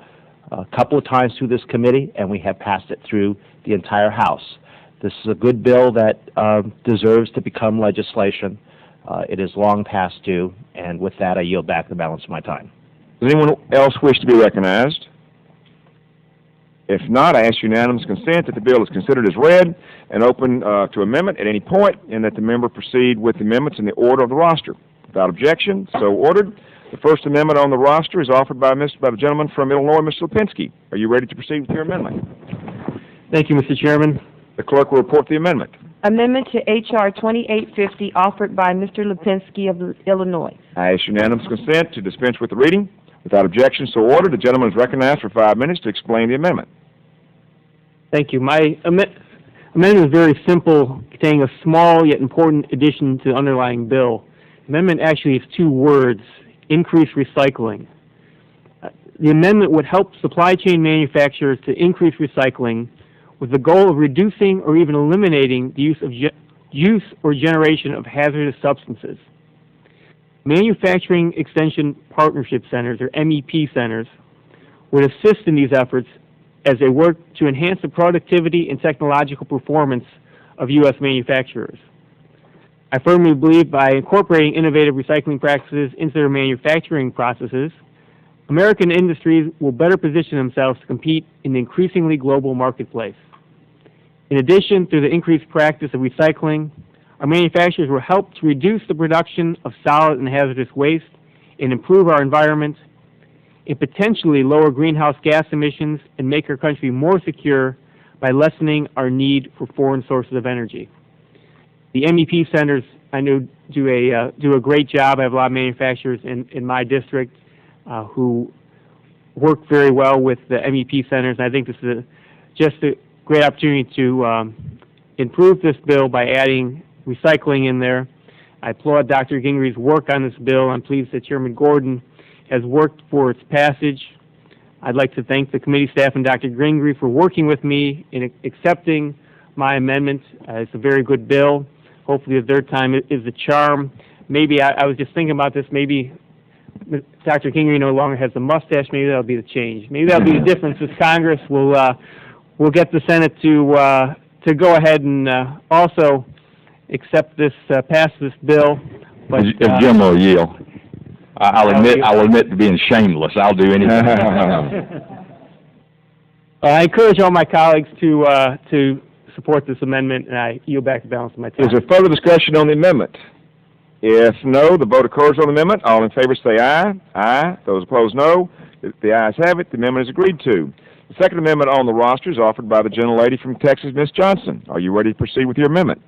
a couple of times through this committee, and we have passed it through the entire House. This is a good bill that deserves to become legislation. It is long past due, and with that, I yield back the balance of my time. Does anyone else wish to be recognized? If not, I ask unanimous consent that the bill is considered as read and open to amendment at any point, and that the member proceed with the amendments in the order of the roster. Without objection, so ordered. The first amendment on the roster is offered by the gentleman from Illinois, Mr. Lipinski. Are you ready to proceed with your amendment? Thank you, Mr. Chairman. The clerk will report the amendment. Amendment to H.R. 2850 offered by Mr. Lipinski of Illinois. I ask unanimous consent to dispense with the reading. Without objection, so ordered. The gentleman is recognized for 5 minutes to explain the amendment. Thank you. My amendment is very simple, containing a small yet important addition to the underlying bill. Amendment actually is 2 words: increase recycling. The amendment would help supply chain manufacturers to increase recycling with the goal of reducing or even eliminating the use or generation of hazardous substances. Manufacturing Extension Partnership Centers, or MEP centers, would assist in these efforts as they work to enhance the productivity and technological performance of U.S. manufacturers. I firmly believe by incorporating innovative recycling practices into their manufacturing processes, American industries will better position themselves to compete in the increasingly global marketplace. In addition, through the increased practice of recycling, our manufacturers will help to reduce the production of solid and hazardous waste and improve our environment, and potentially lower greenhouse gas emissions and make our country more secure by lessening our need for foreign sources of energy. The MEP centers, I know, do a great job. I have a lot of manufacturers in my district who work very well with the MEP centers, and I think this is just a great opportunity to improve this bill by adding recycling in there. I applaud Dr. Gingrich's work on this bill. I'm pleased that Chairman Gordon has worked for its passage. I'd like to thank the committee staff and Dr. Gingrich for working with me in accepting my amendment. It's a very good bill. Hopefully the 3rd time is the charm. Maybe I was just thinking about this, maybe Dr. Gingrich no longer has the mustache. Maybe that'll be the change. Maybe that'll be the difference with Congress. We'll get the Senate to go ahead and also accept this, pass this bill. But If Jim will yield, I'll admit to being shameless. I'll do anything. I encourage all my colleagues to support this amendment, and I yield back the balance of my time. Is there further discussion on the amendment? If no, the vote occurs on the amendment. All in favor say aye. Aye. Those opposed, no. If the ayes have it, the amendment is agreed to. The second amendment on the roster is offered by the gentlelady from Texas, Ms. Johnson. Are you ready to proceed with your amendment?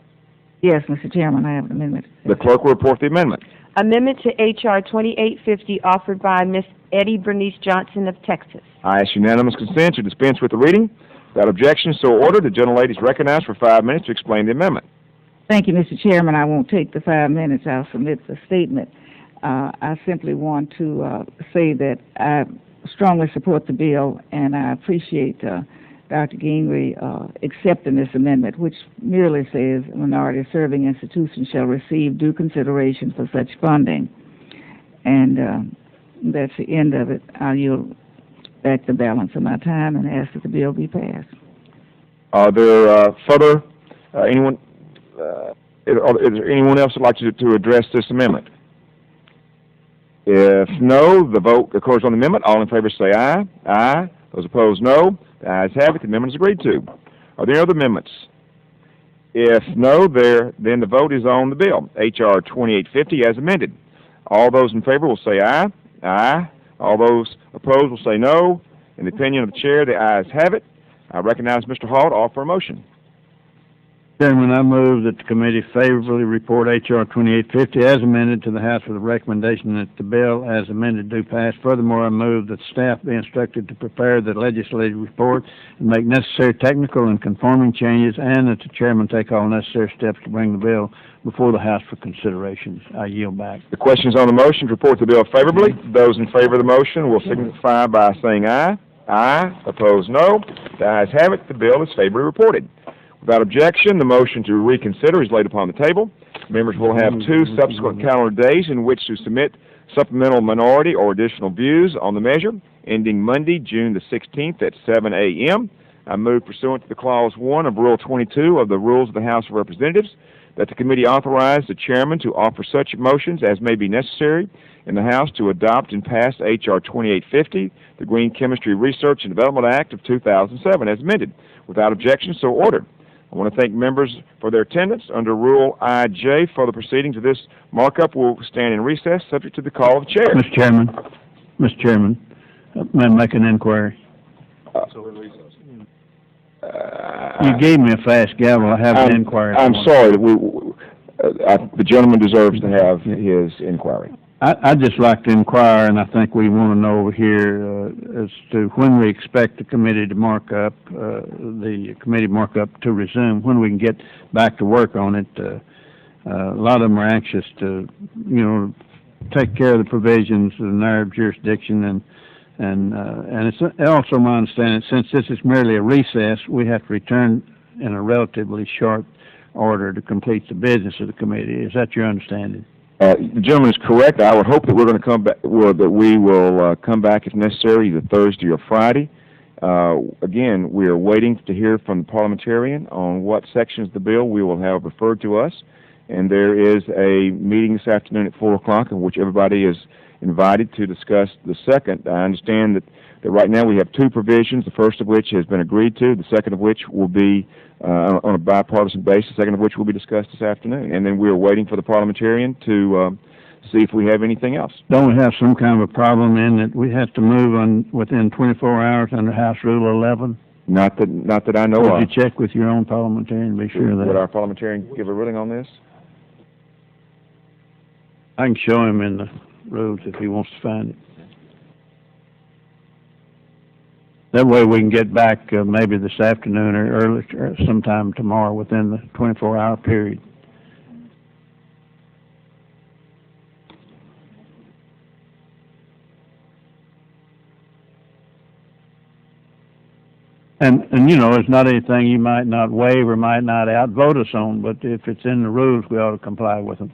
Yes, Mr. Chairman, I have an amendment. The clerk will report the amendment. Amendment to H.R. 2850 offered by Ms. Eddie Bernice Johnson of Texas. I ask unanimous consent to dispense with the reading. Without objection, so ordered. The gentlelady is recognized for 5 minutes to explain the amendment. Thank you, Mr. Chairman. I won't take the 5 minutes. I'll submit the statement. I simply want to say that I strongly support the bill, and I appreciate Dr. Gingrich accepting this amendment, which merely says minority-serving institutions shall receive due consideration for such funding. And that's the end of it. I'll yield back the balance of my time and ask that the bill be passed. Are there further, anyone Is there anyone else who'd like to address this amendment? If no, the vote occurs on the amendment. All in favor say aye. Aye. Those opposed, no. The ayes have it. The amendment is agreed to. Are there any other amendments? If no, then the vote is on the bill, H.R. 2850 as amended. All those in favor will say aye. Aye. All those opposed will say no. In the opinion of the chair, the ayes have it. I recognize Mr. Hall to offer a motion. Chairman, I move that the committee favorably report H.R. 2850 as amended to the House with the recommendation that the bill as amended do pass. Furthermore, I move that staff be instructed to prepare the legislative report and make necessary technical and conforming changes, and that the chairman take all necessary steps to bring the bill before the House for consideration. I yield back. The questions on the motion to report the bill favorably. Those in favor of the motion will signify by saying aye. Aye. Opposed, no. The ayes have it. The bill is favorably reported. Without objection, the motion to reconsider is laid upon the table. Members will have 2 subsequent calendar days in which to submit supplemental minority or additional views on the measure, ending Monday, June the 16th at 7 a.m. I move pursuant to the Clause 1 of Rule 22 of the Rules of the House of Representatives that the committee authorize the chairman to offer such motions as may be necessary in the House to adopt and pass H.R. 2850, the Green Chemistry Research and Development Act of 2007, as amended. Without objection, so ordered. I want to thank members for their attendance. Under Rule IJ, further proceedings of this markup will stand in recess, subject to the call of the chair. Mr. Chairman, may I make an inquiry? You gave me a fast gavel. I have an inquiry. I'm sorry. The gentleman deserves to have his inquiry. I'd just like to inquire, and I think we want to know over here as to when we expect the committee to markup to resume, when we can get back to work on it. A lot of them are anxious to, take care of the provisions of the NARB jurisdiction, and it's also my understanding, since this is merely a recess, we have to return in a relatively short order to complete the business of the committee. Is that your understanding? The gentleman is correct. I would hope that we're going to come back, that we will come back if necessary, either Thursday or Friday. Again, we are waiting to hear from the parliamentarian on what sections of the bill we will have referred to us. And there is a meeting this afternoon at 4 o'clock in which everybody is invited to discuss the second. I understand that right now we have 2 provisions, the first of which has been agreed to, the second of which will be on a bipartisan basis, the second of which will be discussed this afternoon. And then we are waiting for the parliamentarian to see if we have anything else. Don't we have some kind of a problem in that we have to move within 24 hours under House Rule 11? Not that I know of. Would you check with your own parliamentarian to be sure of that? Would our parliamentarian give a ruling on this? I can show him in the rules if he wants to find it. That way we can get back maybe this afternoon or early, or sometime tomorrow within the 24-hour period. And it's not anything you might not waive or might not outvote us on, but if it's in the rules, we ought to comply with them.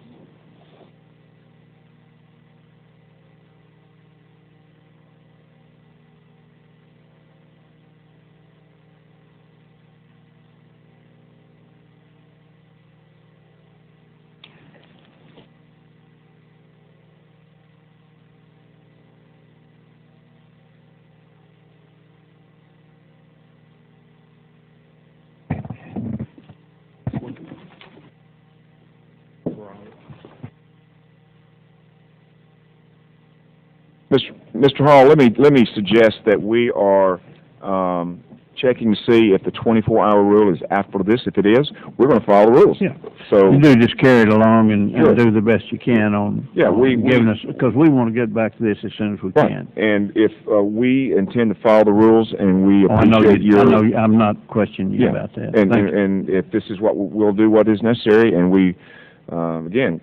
Mr. Hall, let me suggest that we are checking to see if the 24-hour rule is applicable to this. If it is, we're going to follow the rules. Yeah. So you do just carry it along and do the best you can on giving us, because we want to get back to this as soon as we can. And if we intend to follow the rules, and we appreciate I know I'm not questioning you about that. And if this is what we'll do, what is necessary, and we again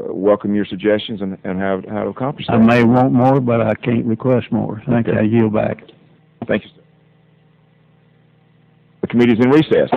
welcome your suggestions and how to accomplish that. I may want more, but I can't request more. Thank you. I yield back. Thank you, sir. The committee is in recess.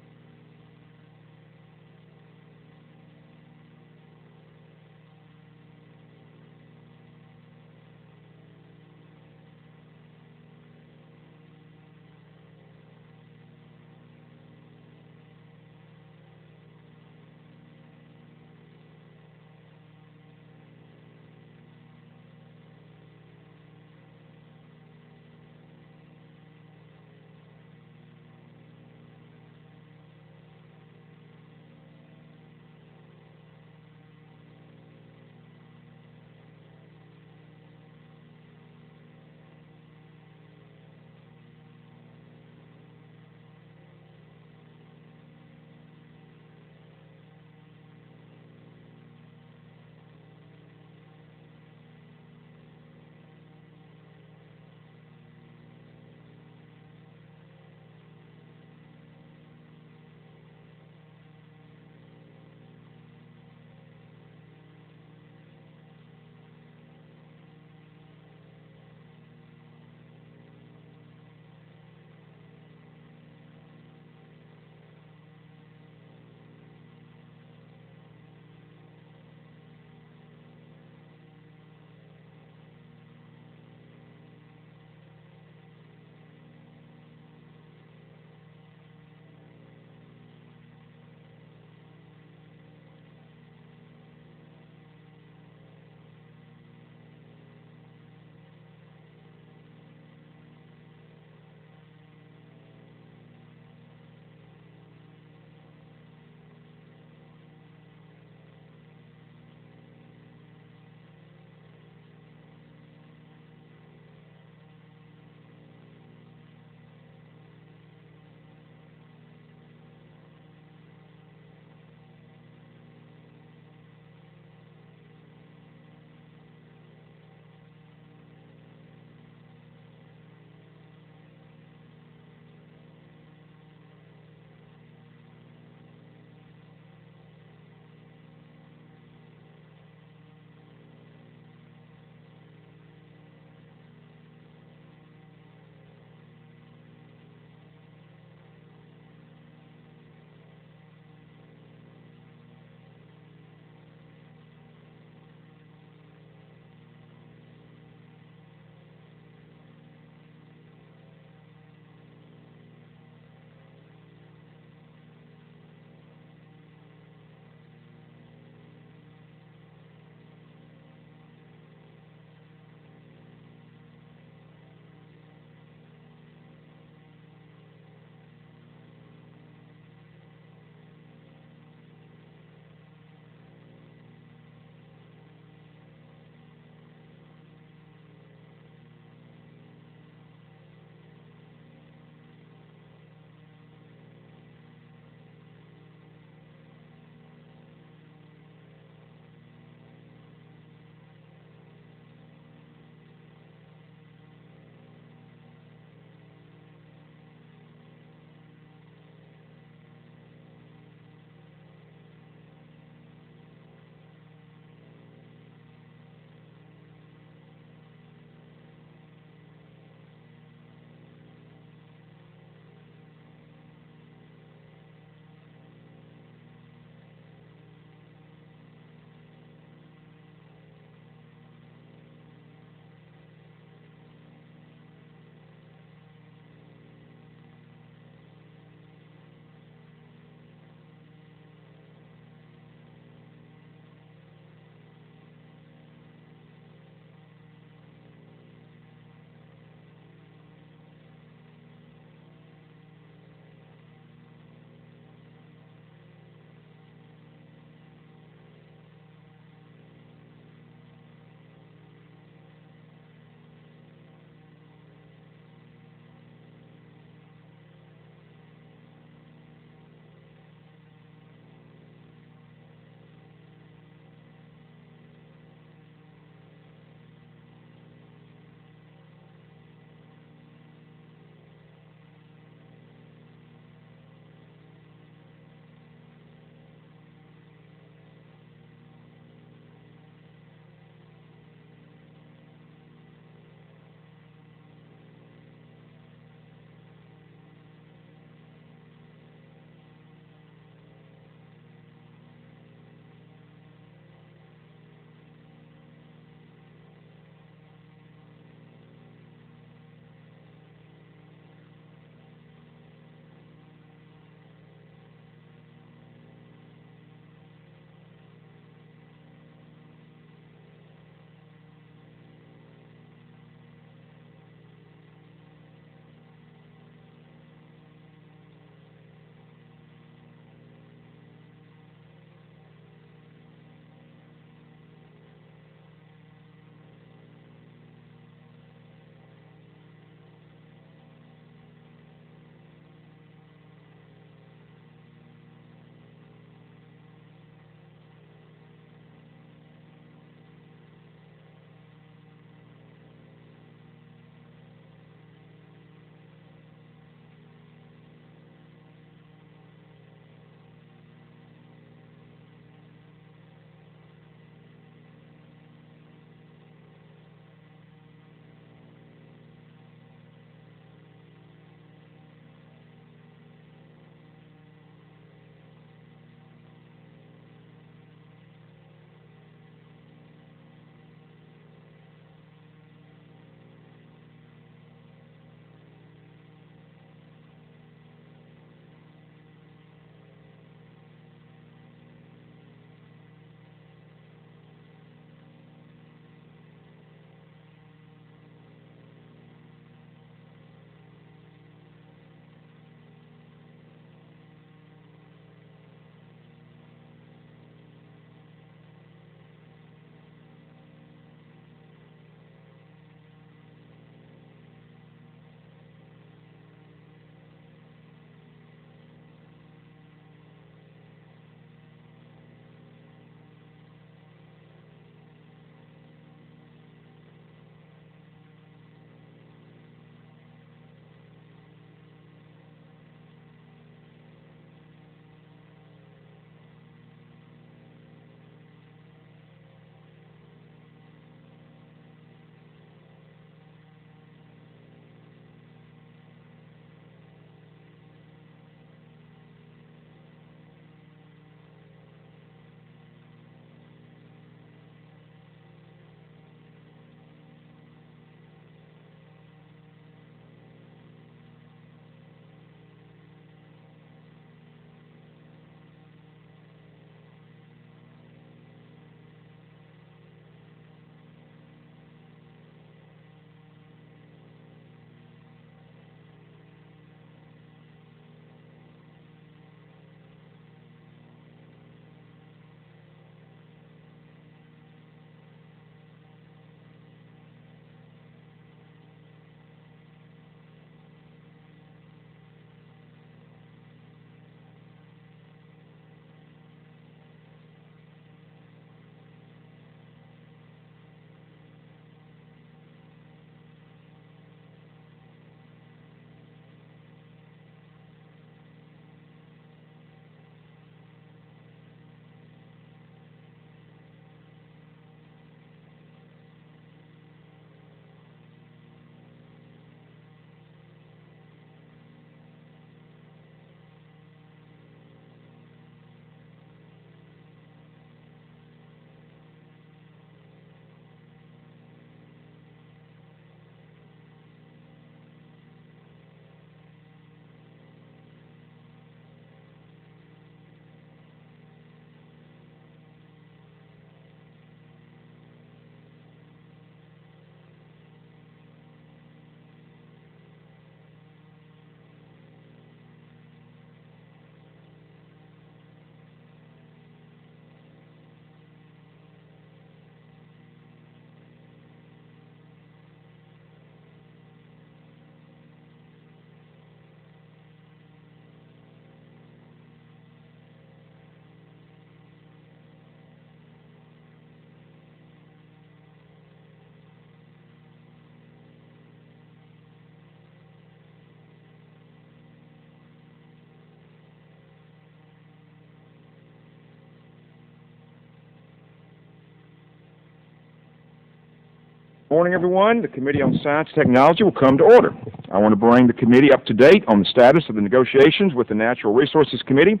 Morning, everyone. The Committee on Science and Technology will come to order. I want to bring the committee up to date on the status of the negotiations with the Natural Resources Committee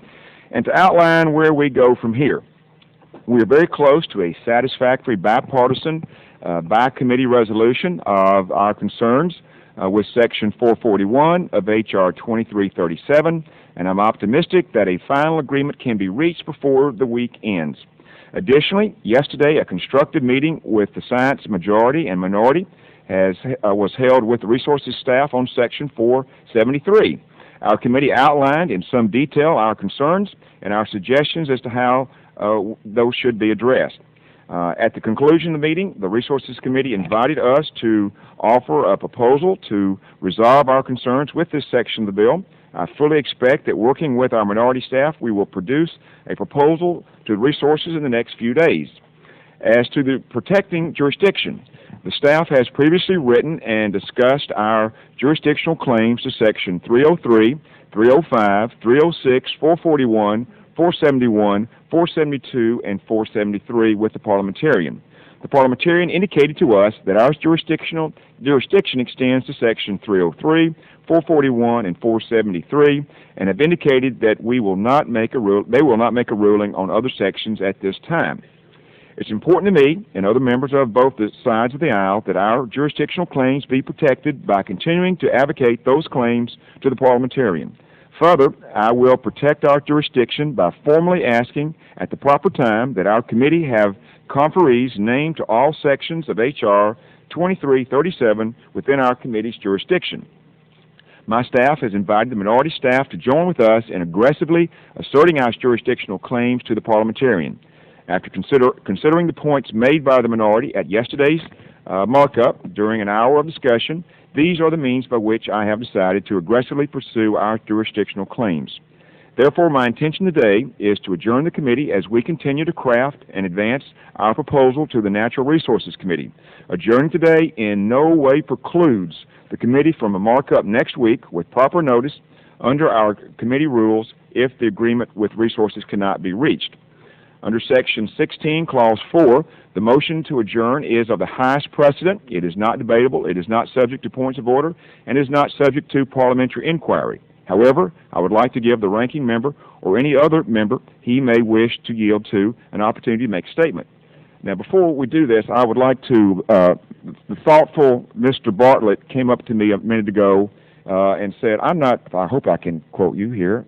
and to outline where we go from here. We are very close to a satisfactory bipartisan by-committee resolution of our concerns with Section 441 of H.R. 2337, and I'm optimistic that a final agreement can be reached before the week ends. Additionally, yesterday a constructive meeting with the science majority and minority was held with the resources staff on Section 473. Our committee outlined in some detail our concerns and our suggestions as to how those should be addressed. At the conclusion of the meeting, the Resources Committee invited us to offer a proposal to resolve our concerns with this section of the bill. I fully expect that working with our minority staff, we will produce a proposal to the resources in the next few days. As to the protecting jurisdiction, the staff has previously written and discussed our jurisdictional claims to Section 303, 305, 306, 441, 471, 472, and 473 with the parliamentarian. The parliamentarian indicated to us that our jurisdiction extends to Section 303, 441, and 473, and have indicated that they will not make a ruling on other sections at this time. It's important to me and other members of both the sides of the aisle that our jurisdictional claims be protected by continuing to advocate those claims to the parliamentarian. Further, I will protect our jurisdiction by formally asking at the proper time that our committee have conferees named to all sections of H.R. 2337 within our committee's jurisdiction. My staff has invited the minority staff to join with us in aggressively asserting our jurisdictional claims to the parliamentarian. After considering the points made by the minority at yesterday's markup during an hour of discussion, these are the means by which I have decided to aggressively pursue our jurisdictional claims. Therefore, my intention today is to adjourn the committee as we continue to craft and advance our proposal to the Natural Resources Committee. Adjourning today in no way precludes the committee from a markup next week with proper notice under our committee rules if the agreement with resources cannot be reached. Under Section 16, Clause 4, the motion to adjourn is of the highest precedent. It is not debatable, it is not subject to points of order, and is not subject to parliamentary inquiry. However, I would like to give the ranking member or any other member he may wish to yield to an opportunity to make a statement. Now, before we do this, I would like to, the thoughtful Mr. Bartlett came up to me a minute ago and said, I hope I can quote you here.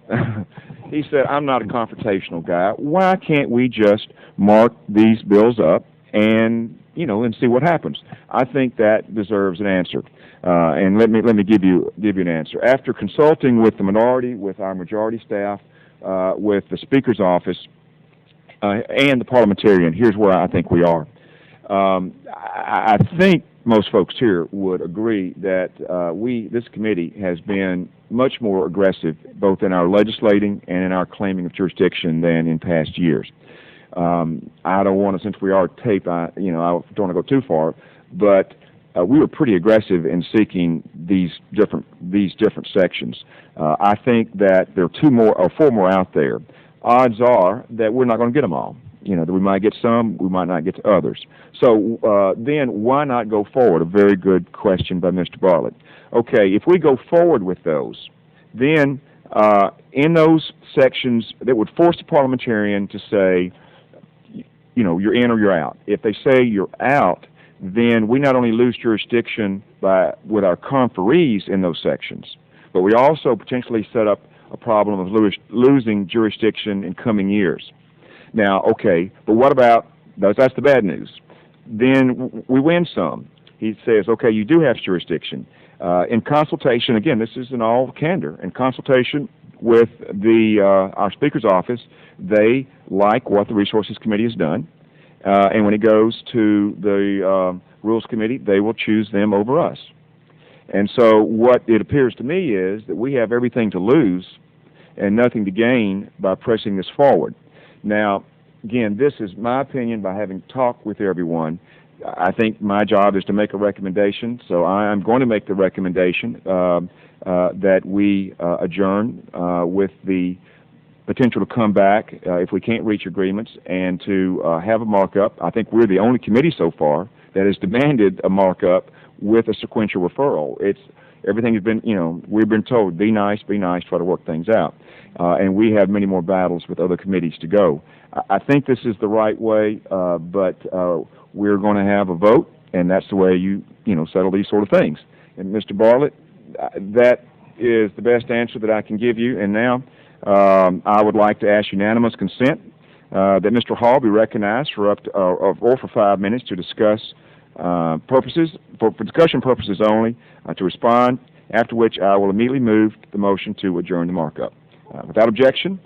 He said, I'm not a confrontational guy. Why can't we just mark these bills up and see what happens? I think that deserves an answer. And let me give you an answer. After consulting with the minority, with our majority staff, with the Speaker's office, and the parliamentarian, here's where I think we are. I think most folks here would agree that this committee has been much more aggressive both in our legislating and in our claiming of jurisdiction than in past years. I don't want to, since we are tape, I don't want to go too far, but we were pretty aggressive in seeking these different sections. I think that there are 2 more or 4 more out there. Odds are that we're not going to get them all. That we might get some, we might not get to others. So then why not go forward? A very good question by Mr. Bartlett. Okay, if we go forward with those, then in those sections that would force the parliamentarian to say, you're in or you're out. If they say you're out, then we not only lose jurisdiction with our conferees in those sections, but we also potentially set up a problem of losing jurisdiction in coming years. Now, okay, but what about, that's the bad news. Then we win some. He says, okay, you do have jurisdiction. In consultation, again, this is in all candor, in consultation with our Speaker's office, they like what the Resources Committee has done. And when it goes to the Rules Committee, they will choose them over us. And so what it appears to me is that we have everything to lose and nothing to gain by pressing this forward. Now, again, this is my opinion by having talked with everyone. I think my job is to make a recommendation, so I am going to make the recommendation that we adjourn with the potential to come back if we can't reach agreements and to have a markup. I think we're the only committee so far that has demanded a markup with a sequential referral. Everything has been, we've been told, be nice, try to work things out. And we have many more battles with other committees to go. I think this is the right way, but we're going to have a vote, and that's the way you settle these sort of things. And Mr. Bartlett, that is the best answer that I can give you. And now I would like to ask unanimous consent that Mr. Hall be recognized for for 5 minutes to discuss purposes, for discussion purposes only, to respond, after which I will immediately move the motion to adjourn the markup. Without objection,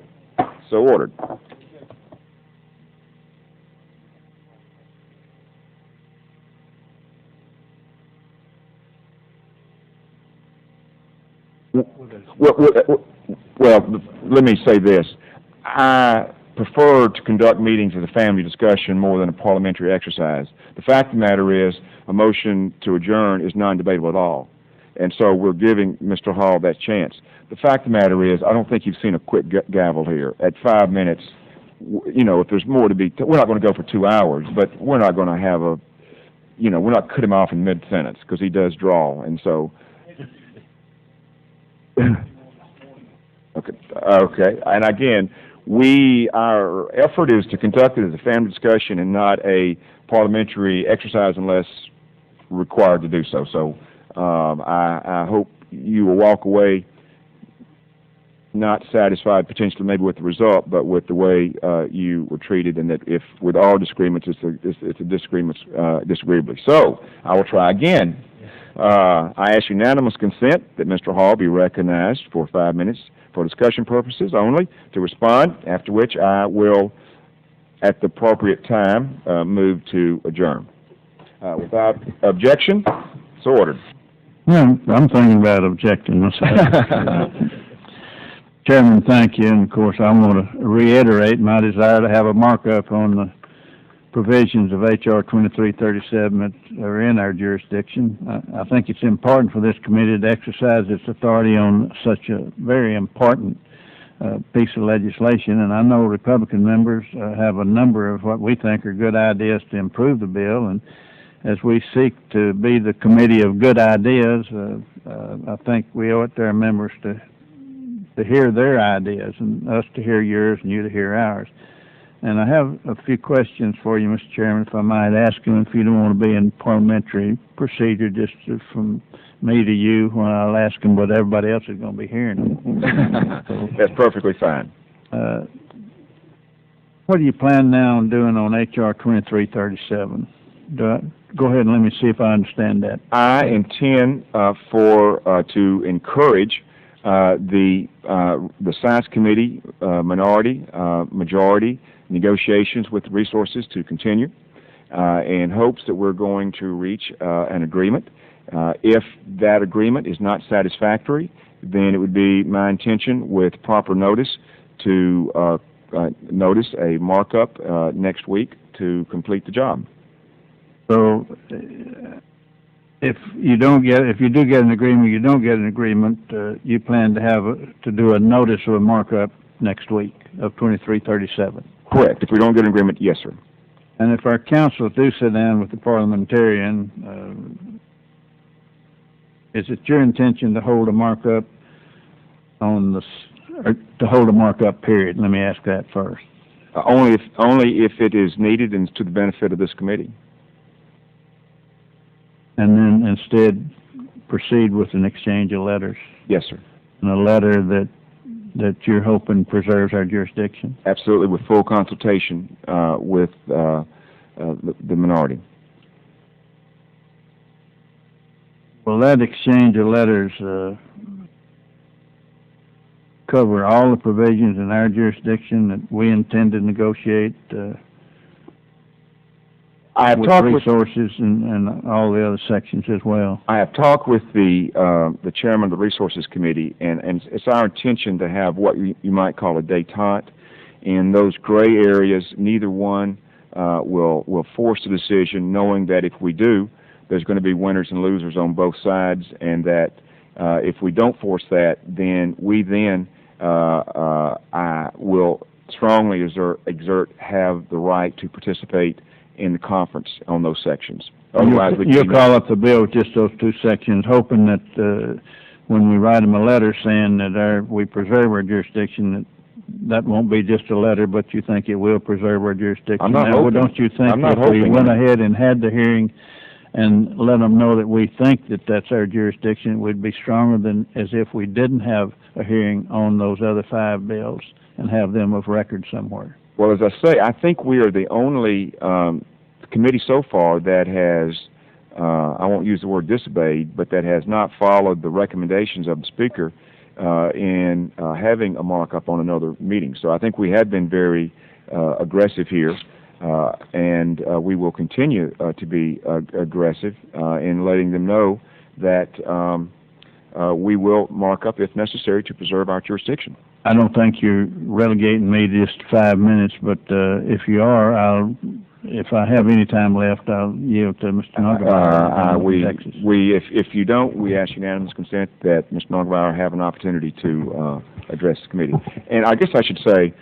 so ordered. Well, let me say this. I prefer to conduct meetings as a family discussion more than a parliamentary exercise. The fact of the matter is, a motion to adjourn is non-debatable at all. And so we're giving Mr. Hall that chance. The fact of the matter is, I don't think you've seen a quick gavel here. At 5 minutes, if there's more to be, we're not going to go for 2 hours, but we're not going to have we're not cut him off in mid-sentence, because he does drawl, and so. Okay. And again, our effort is to conduct it as a family discussion and not a parliamentary exercise unless required to do so. So I hope you will walk away not satisfied potentially maybe with the result, but with the way you were treated, and that if with all disagreements, it's a disagreement disagreeably. So I will try again. I ask unanimous consent that Mr. Hall be recognized for 5 minutes for discussion purposes only to respond, after which I will, at the appropriate time, move to adjourn. Without objection, so ordered. Well, I'm thinking about objecting myself. Chairman, thank you. And of course, I want to reiterate my desire to have a markup on the provisions of H.R. 2337 that are in our jurisdiction. I think it's important for this committee to exercise its authority on such a very important piece of legislation, and I know Republican members have a number of what we think are good ideas to improve the bill, and as we seek to be the committee of good ideas, I think we owe it to our members to hear their ideas, and us to hear yours, and you to hear ours. And I have a few questions for you, Mr. Chairman, if I might ask them, if you don't want to be in parliamentary procedure, just from me to you, when I'll ask them what everybody else is going to be hearing them. That's perfectly fine. What do you plan now on doing on H.R. 2337? Go ahead and let me see if I understand that. I intend to encourage the Science Committee minority, majority negotiations with the resources to continue in hopes that we're going to reach an agreement. If that agreement is not satisfactory, then it would be my intention, with proper notice, to notice a markup next week to complete the job. So, if you do get an agreement, you plan to do a notice of a markup next week of 2337. Correct. If we don't get an agreement, yes, sir. And if our council do sit down with the parliamentarian, is it your intention to hold a markup or to hold a markup period? Let me ask that first. Only if it is needed and to the benefit of this committee. And then instead proceed with an exchange of letters? Yes, sir. And a letter that you're hoping preserves our jurisdiction? Absolutely, with full consultation with the minority. Will that exchange of letters cover all the provisions in our jurisdiction that we intend to negotiate? I have talked with resources and all the other sections as well. I have talked with the chairman of the Resources Committee, and it's our intention to have what you might call a détente. In those gray areas, neither one will force the decision, knowing that if we do, there's going to be winners and losers on both sides, and that if we don't force that, then I will strongly have the right to participate in the conference on those sections. Otherwise, You'll call up the bill with just those two sections, hoping that, when we write them a letter saying that we preserve our jurisdiction, that won't be just a letter, but you think it will preserve our jurisdiction. I'm not Now, hoping. don't you think I'm not if we hoping. went ahead and had the hearing and let them know that we think that that's our jurisdiction, it would be stronger than as if we didn't have a hearing on those other 5 bills and have them of record somewhere? Well, as I say, I think we are the only committee so far that has, I won't use the word disobeyed, but that has not followed the recommendations of the Speaker in having a markup on another meeting. So I think we have been very aggressive here, and we will continue to be aggressive in letting them know that we will mark up if necessary to preserve our jurisdiction. I don't think you're relegating me to just 5 minutes, but if you are, if I have any time left, I'll yield to Mr. Nogemeyer. If you don't, we ask unanimous consent that Mr. Nogemeyer have an opportunity to address the committee. And I guess I should say,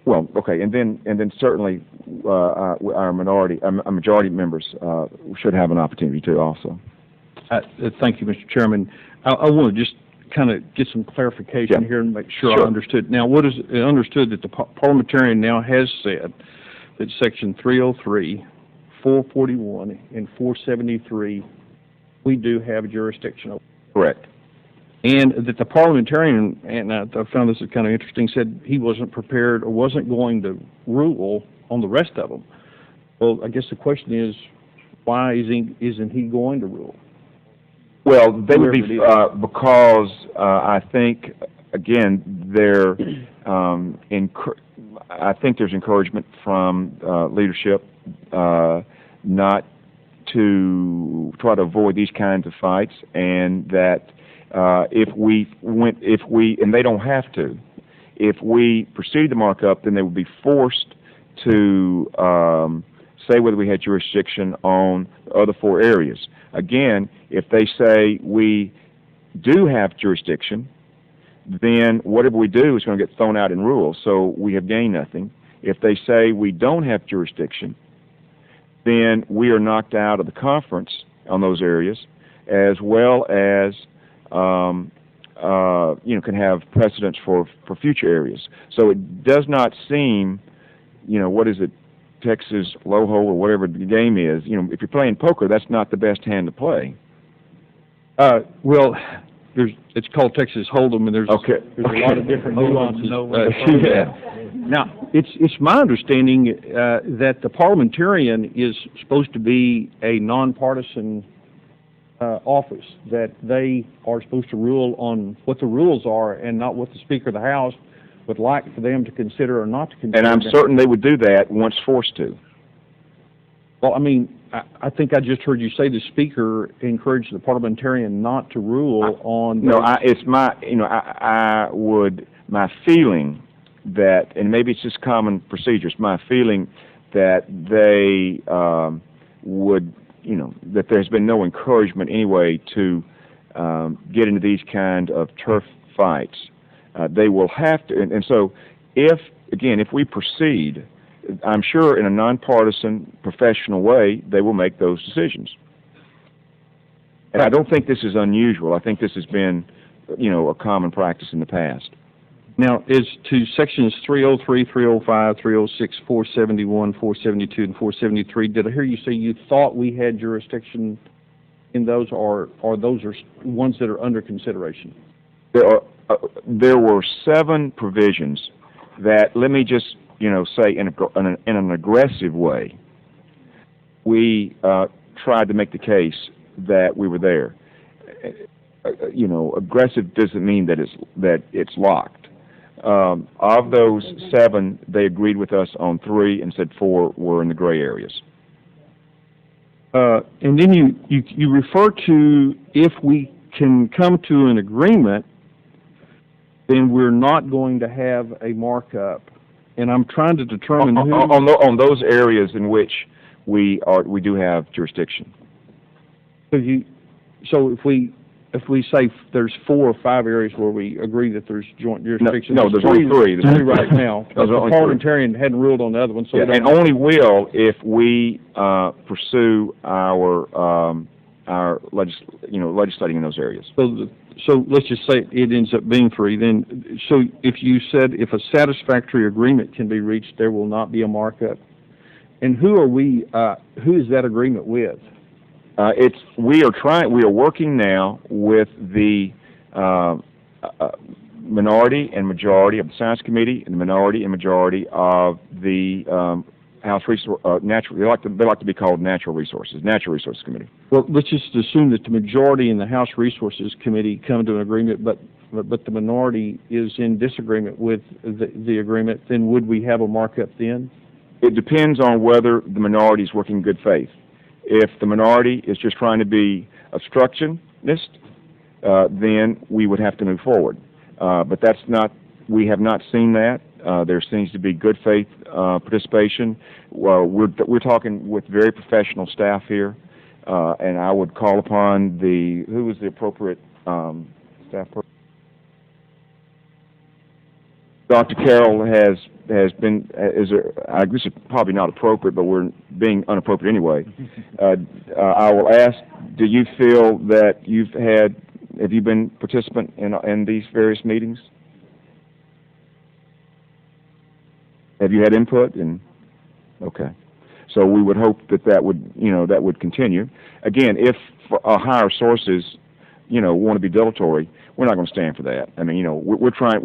well, okay, and then certainly our majority members should have an opportunity to also. Thank you, Mr. Chairman. I want to just kind of get some clarification here and make sure I understood. Now, what is understood that the parliamentarian now has said that Section 303, 441, and 473, we do have jurisdiction over. Correct. And that the parliamentarian, and I found this kind of interesting, said he wasn't prepared or wasn't going to rule on the rest of them. Well, I guess the question is, why isn't he going to rule? Well, they would be because I think again I think there's encouragement from leadership not to try to avoid these kinds of fights, and that and they don't have to, if we proceed to mark up, then they would be forced to say whether we had jurisdiction on the other 4 areas. Again, if they say we do have jurisdiction, then whatever we do is going to get thrown out in rules, so we have gained nothing. If they say we don't have jurisdiction, then we are knocked out of the conference on those areas, as well as can have precedence for future areas. So it does not seem, what is it, Texas low hole or whatever the game is. If you're playing poker, that's not the best hand to play. Well, it's called Texas Hold'em, and there's a lot of different nuances to that. Now, it's my understanding that the parliamentarian is supposed to be a nonpartisan office, that they are supposed to rule on what the rules are and not what the Speaker of the House would like for them to consider or not to consider. And I'm certain they would do that once forced to. Well, I mean, I think I just heard you say the Speaker encouraged the parliamentarian not to rule on... No, it's my, my feeling that, and maybe it's just common procedures, my feeling that they would, that there's been no encouragement anyway to get into these kind of turf fights. They will have to, and so if we proceed, I'm sure in a nonpartisan, professional way, they will make those decisions. And I don't think this is unusual. I think this has been, a common practice in the past. Now, as to sections 303, 305, 306, 471, 472, and 473, did I hear you say you thought we had jurisdiction in those, or those are ones that are under consideration? There were 7 provisions that, let me just, say in an aggressive way, we tried to make the case that we were there. Aggressive doesn't mean that it's locked. Of those 7, they agreed with us on 3 and said 4 were in the gray areas. And then you refer to, if we can come to an agreement, then we're not going to have a markup. And I'm trying to determine on those areas in which we do have jurisdiction. So if we if we say there's 4 or 5 areas where we agree that there's joint jurisdiction. No, there's only 3. There's 3 right now. There's The only 3. parliamentarian hadn't ruled on the other one, so we Yeah, don't and only will if we pursue our legislating in those areas. So let's just say it ends up being 3, then, so if you said if a satisfactory agreement can be reached, there will not be a markup. And who is that agreement with? We are working now with the minority and majority of the Science Committee and the minority and majority of the House Natural. They like to be called Natural Resources Committee. Well, let's just assume that the majority in the House Resources Committee come to an agreement, but the minority is in disagreement with the agreement. Then would we have a markup then? It depends on whether the minority is working in good faith. If the minority is just trying to be obstructionist, then we would have to move forward. But we have not seen that. There seems to be good faith participation. Well, we're talking with very professional staff here, and I would call upon who is the appropriate staff person? Dr. Carroll this is probably not appropriate, but we're being inappropriate anyway. I will ask, do you feel that have you been participant in these various meetings? Have you had input? Okay. So we would hope that would continue. Again, if our higher sources, want to be dilatory, we're not going to stand for that. I mean, we're trying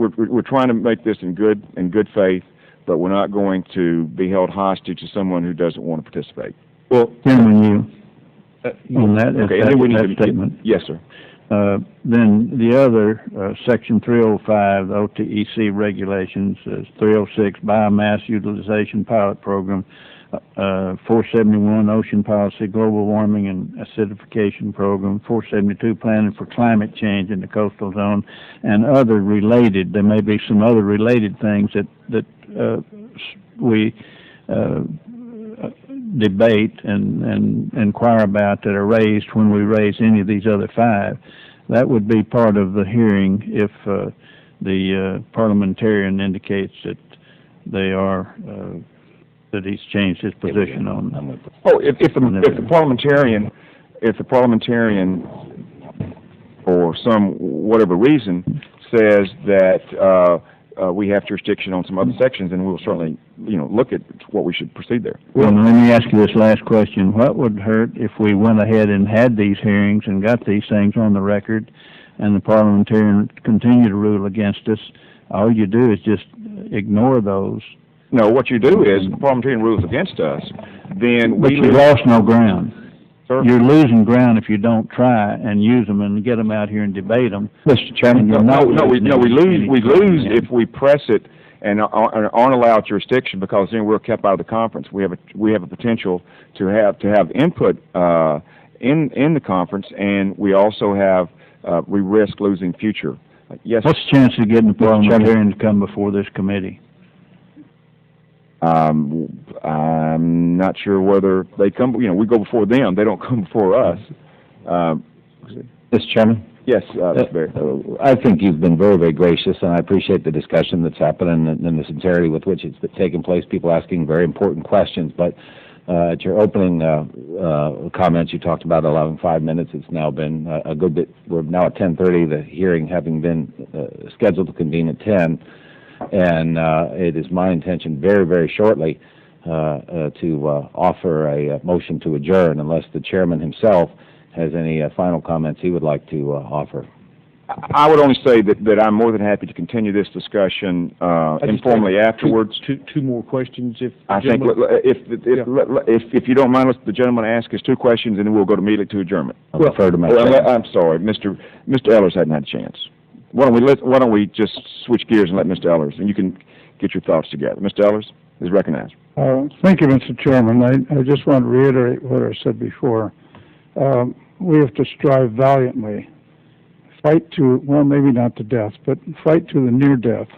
to make this in good faith, but we're not going to be held hostage to someone who doesn't want to participate. Well, Chairman, on that, Okay, if and then we need that to statement. Yes, sir. Then the other, Section 305, the OTEC regulations, 306, Biomass Utilization Pilot Program, 471, Ocean Policy, Global Warming and Acidification Program, 472, Planning for Climate Change in the Coastal Zone, and other related, there may be some other related things that we debate and inquire about that are raised when we raise any of these other 5. That would be part of the hearing if the parliamentarian indicates that they are that he's changed his position on. Oh, if the parliamentarian, for some whatever reason, says that we have jurisdiction on some other sections, then we'll certainly, look at what we should proceed there. Well, let me ask you this last question. What would hurt if we went ahead and had these hearings and got these things on the record and the parliamentarian continued to rule against us? All you do is just ignore those. No, what you do is, the parliamentarian rules against us, then But you lost no ground. Sir? You're losing ground if you don't try and use them and get them out here and debate them. Mr. Chairman, we lose if we press it and aren't allowed jurisdiction, because then we're kept out of the conference. We have a potential to have input in the conference, and we also have we risk losing future. Yes. What's the chance of getting the parliamentarian to come before this committee? I'm not sure whether they come. We go before them. They don't come before us. Mr. Chairman? Yes, Mr. Barry. I think you've been very, very gracious, and I appreciate the discussion that's happened and the sincerity with which it's taken place, people asking very important questions. But at your opening comments, you talked about allowing 5 minutes. It's now been a good bit. We're now at 10:30, the hearing having been scheduled to convene at 10. And it is my intention very, very shortly to offer a motion to adjourn, unless the chairman himself has any final comments he would like to offer. I would only say that I'm more than happy to continue this discussion informally afterwards. Two more questions, if I think if you don't mind, let the gentleman ask us 2 questions, and then we'll go immediately to adjournment. I prefer to make I'm sorry, Mr. Ellers hadn't had a chance. Why don't we just switch gears and let Mr. Ellers, and you can get your thoughts together. Mr. Ellers is recognized. Thank you, Mr. Chairman. I just want to reiterate what I said before. We have to strive valiantly, fight to, well, maybe not to death, but fight to the near death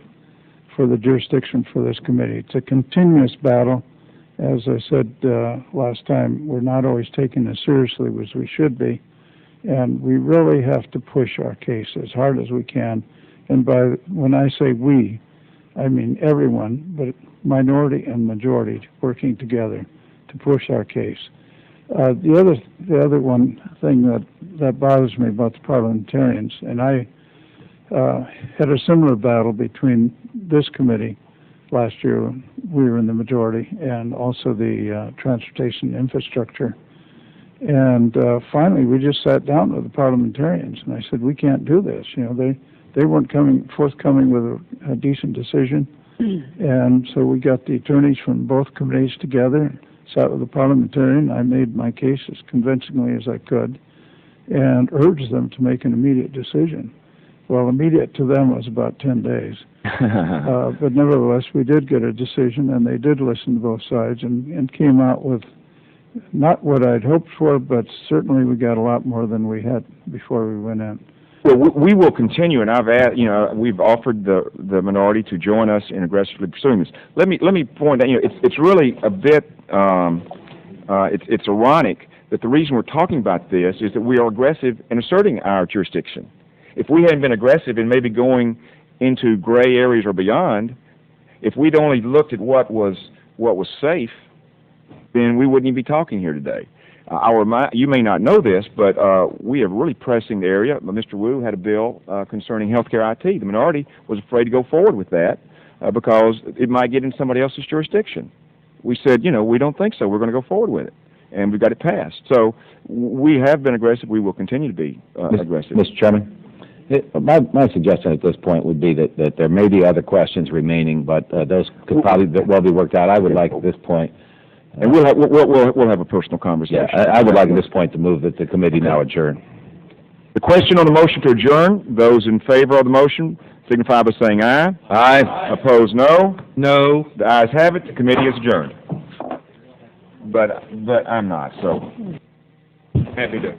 for the jurisdiction for this committee. It's a continuous battle. As I said last time, we're not always taken as seriously as we should be. And we really have to push our case as hard as we can. And when I say we, I mean everyone, but minority and majority working together to push our case. The other one thing that bothers me about the parliamentarians, and I had a similar battle between this committee last year when we were in the majority, and also the transportation infrastructure. And finally, we just sat down with the parliamentarians, and I said, we can't do this. You know, they weren't forthcoming with a decent decision, and so we got the attorneys from both committees together, sat with the parliamentarian. I made my case as convincingly as I could, and urged them to make an immediate decision. Well, immediate to them was about 10 days. But nevertheless, we did get a decision, and they did listen to both sides and came out with not what I'd hoped for, but certainly we got a lot more than we had before we went in. Well, we will continue, and we've offered the minority to join us in aggressively pursuing this. Let me point out, it's really a bit, it's ironic that the reason we're talking about this is that we are aggressive in asserting our jurisdiction. If we hadn't been aggressive in maybe going into gray areas or beyond, if we'd only looked at what was safe, then we wouldn't even be talking here today. You may not know this, but we are really pressing the area. Mr. Wu had a bill concerning healthcare IT. The minority was afraid to go forward with that because it might get in somebody else's jurisdiction. We said, we don't think so. We're going to go forward with it, and we got it passed. So we have been aggressive. We will continue to be aggressive. Mr. Chairman, my suggestion at this point would be that there may be other questions remaining, but those could probably well be worked out. I would like at this point. And we'll have a personal conversation. Yeah, I would like at this point to move that the committee now adjourn. The question on the motion to adjourn, those in favor of the motion signify by saying aye. Aye. Opposed, no. No. The ayes have it. The committee is adjourned. But I'm not, so happy to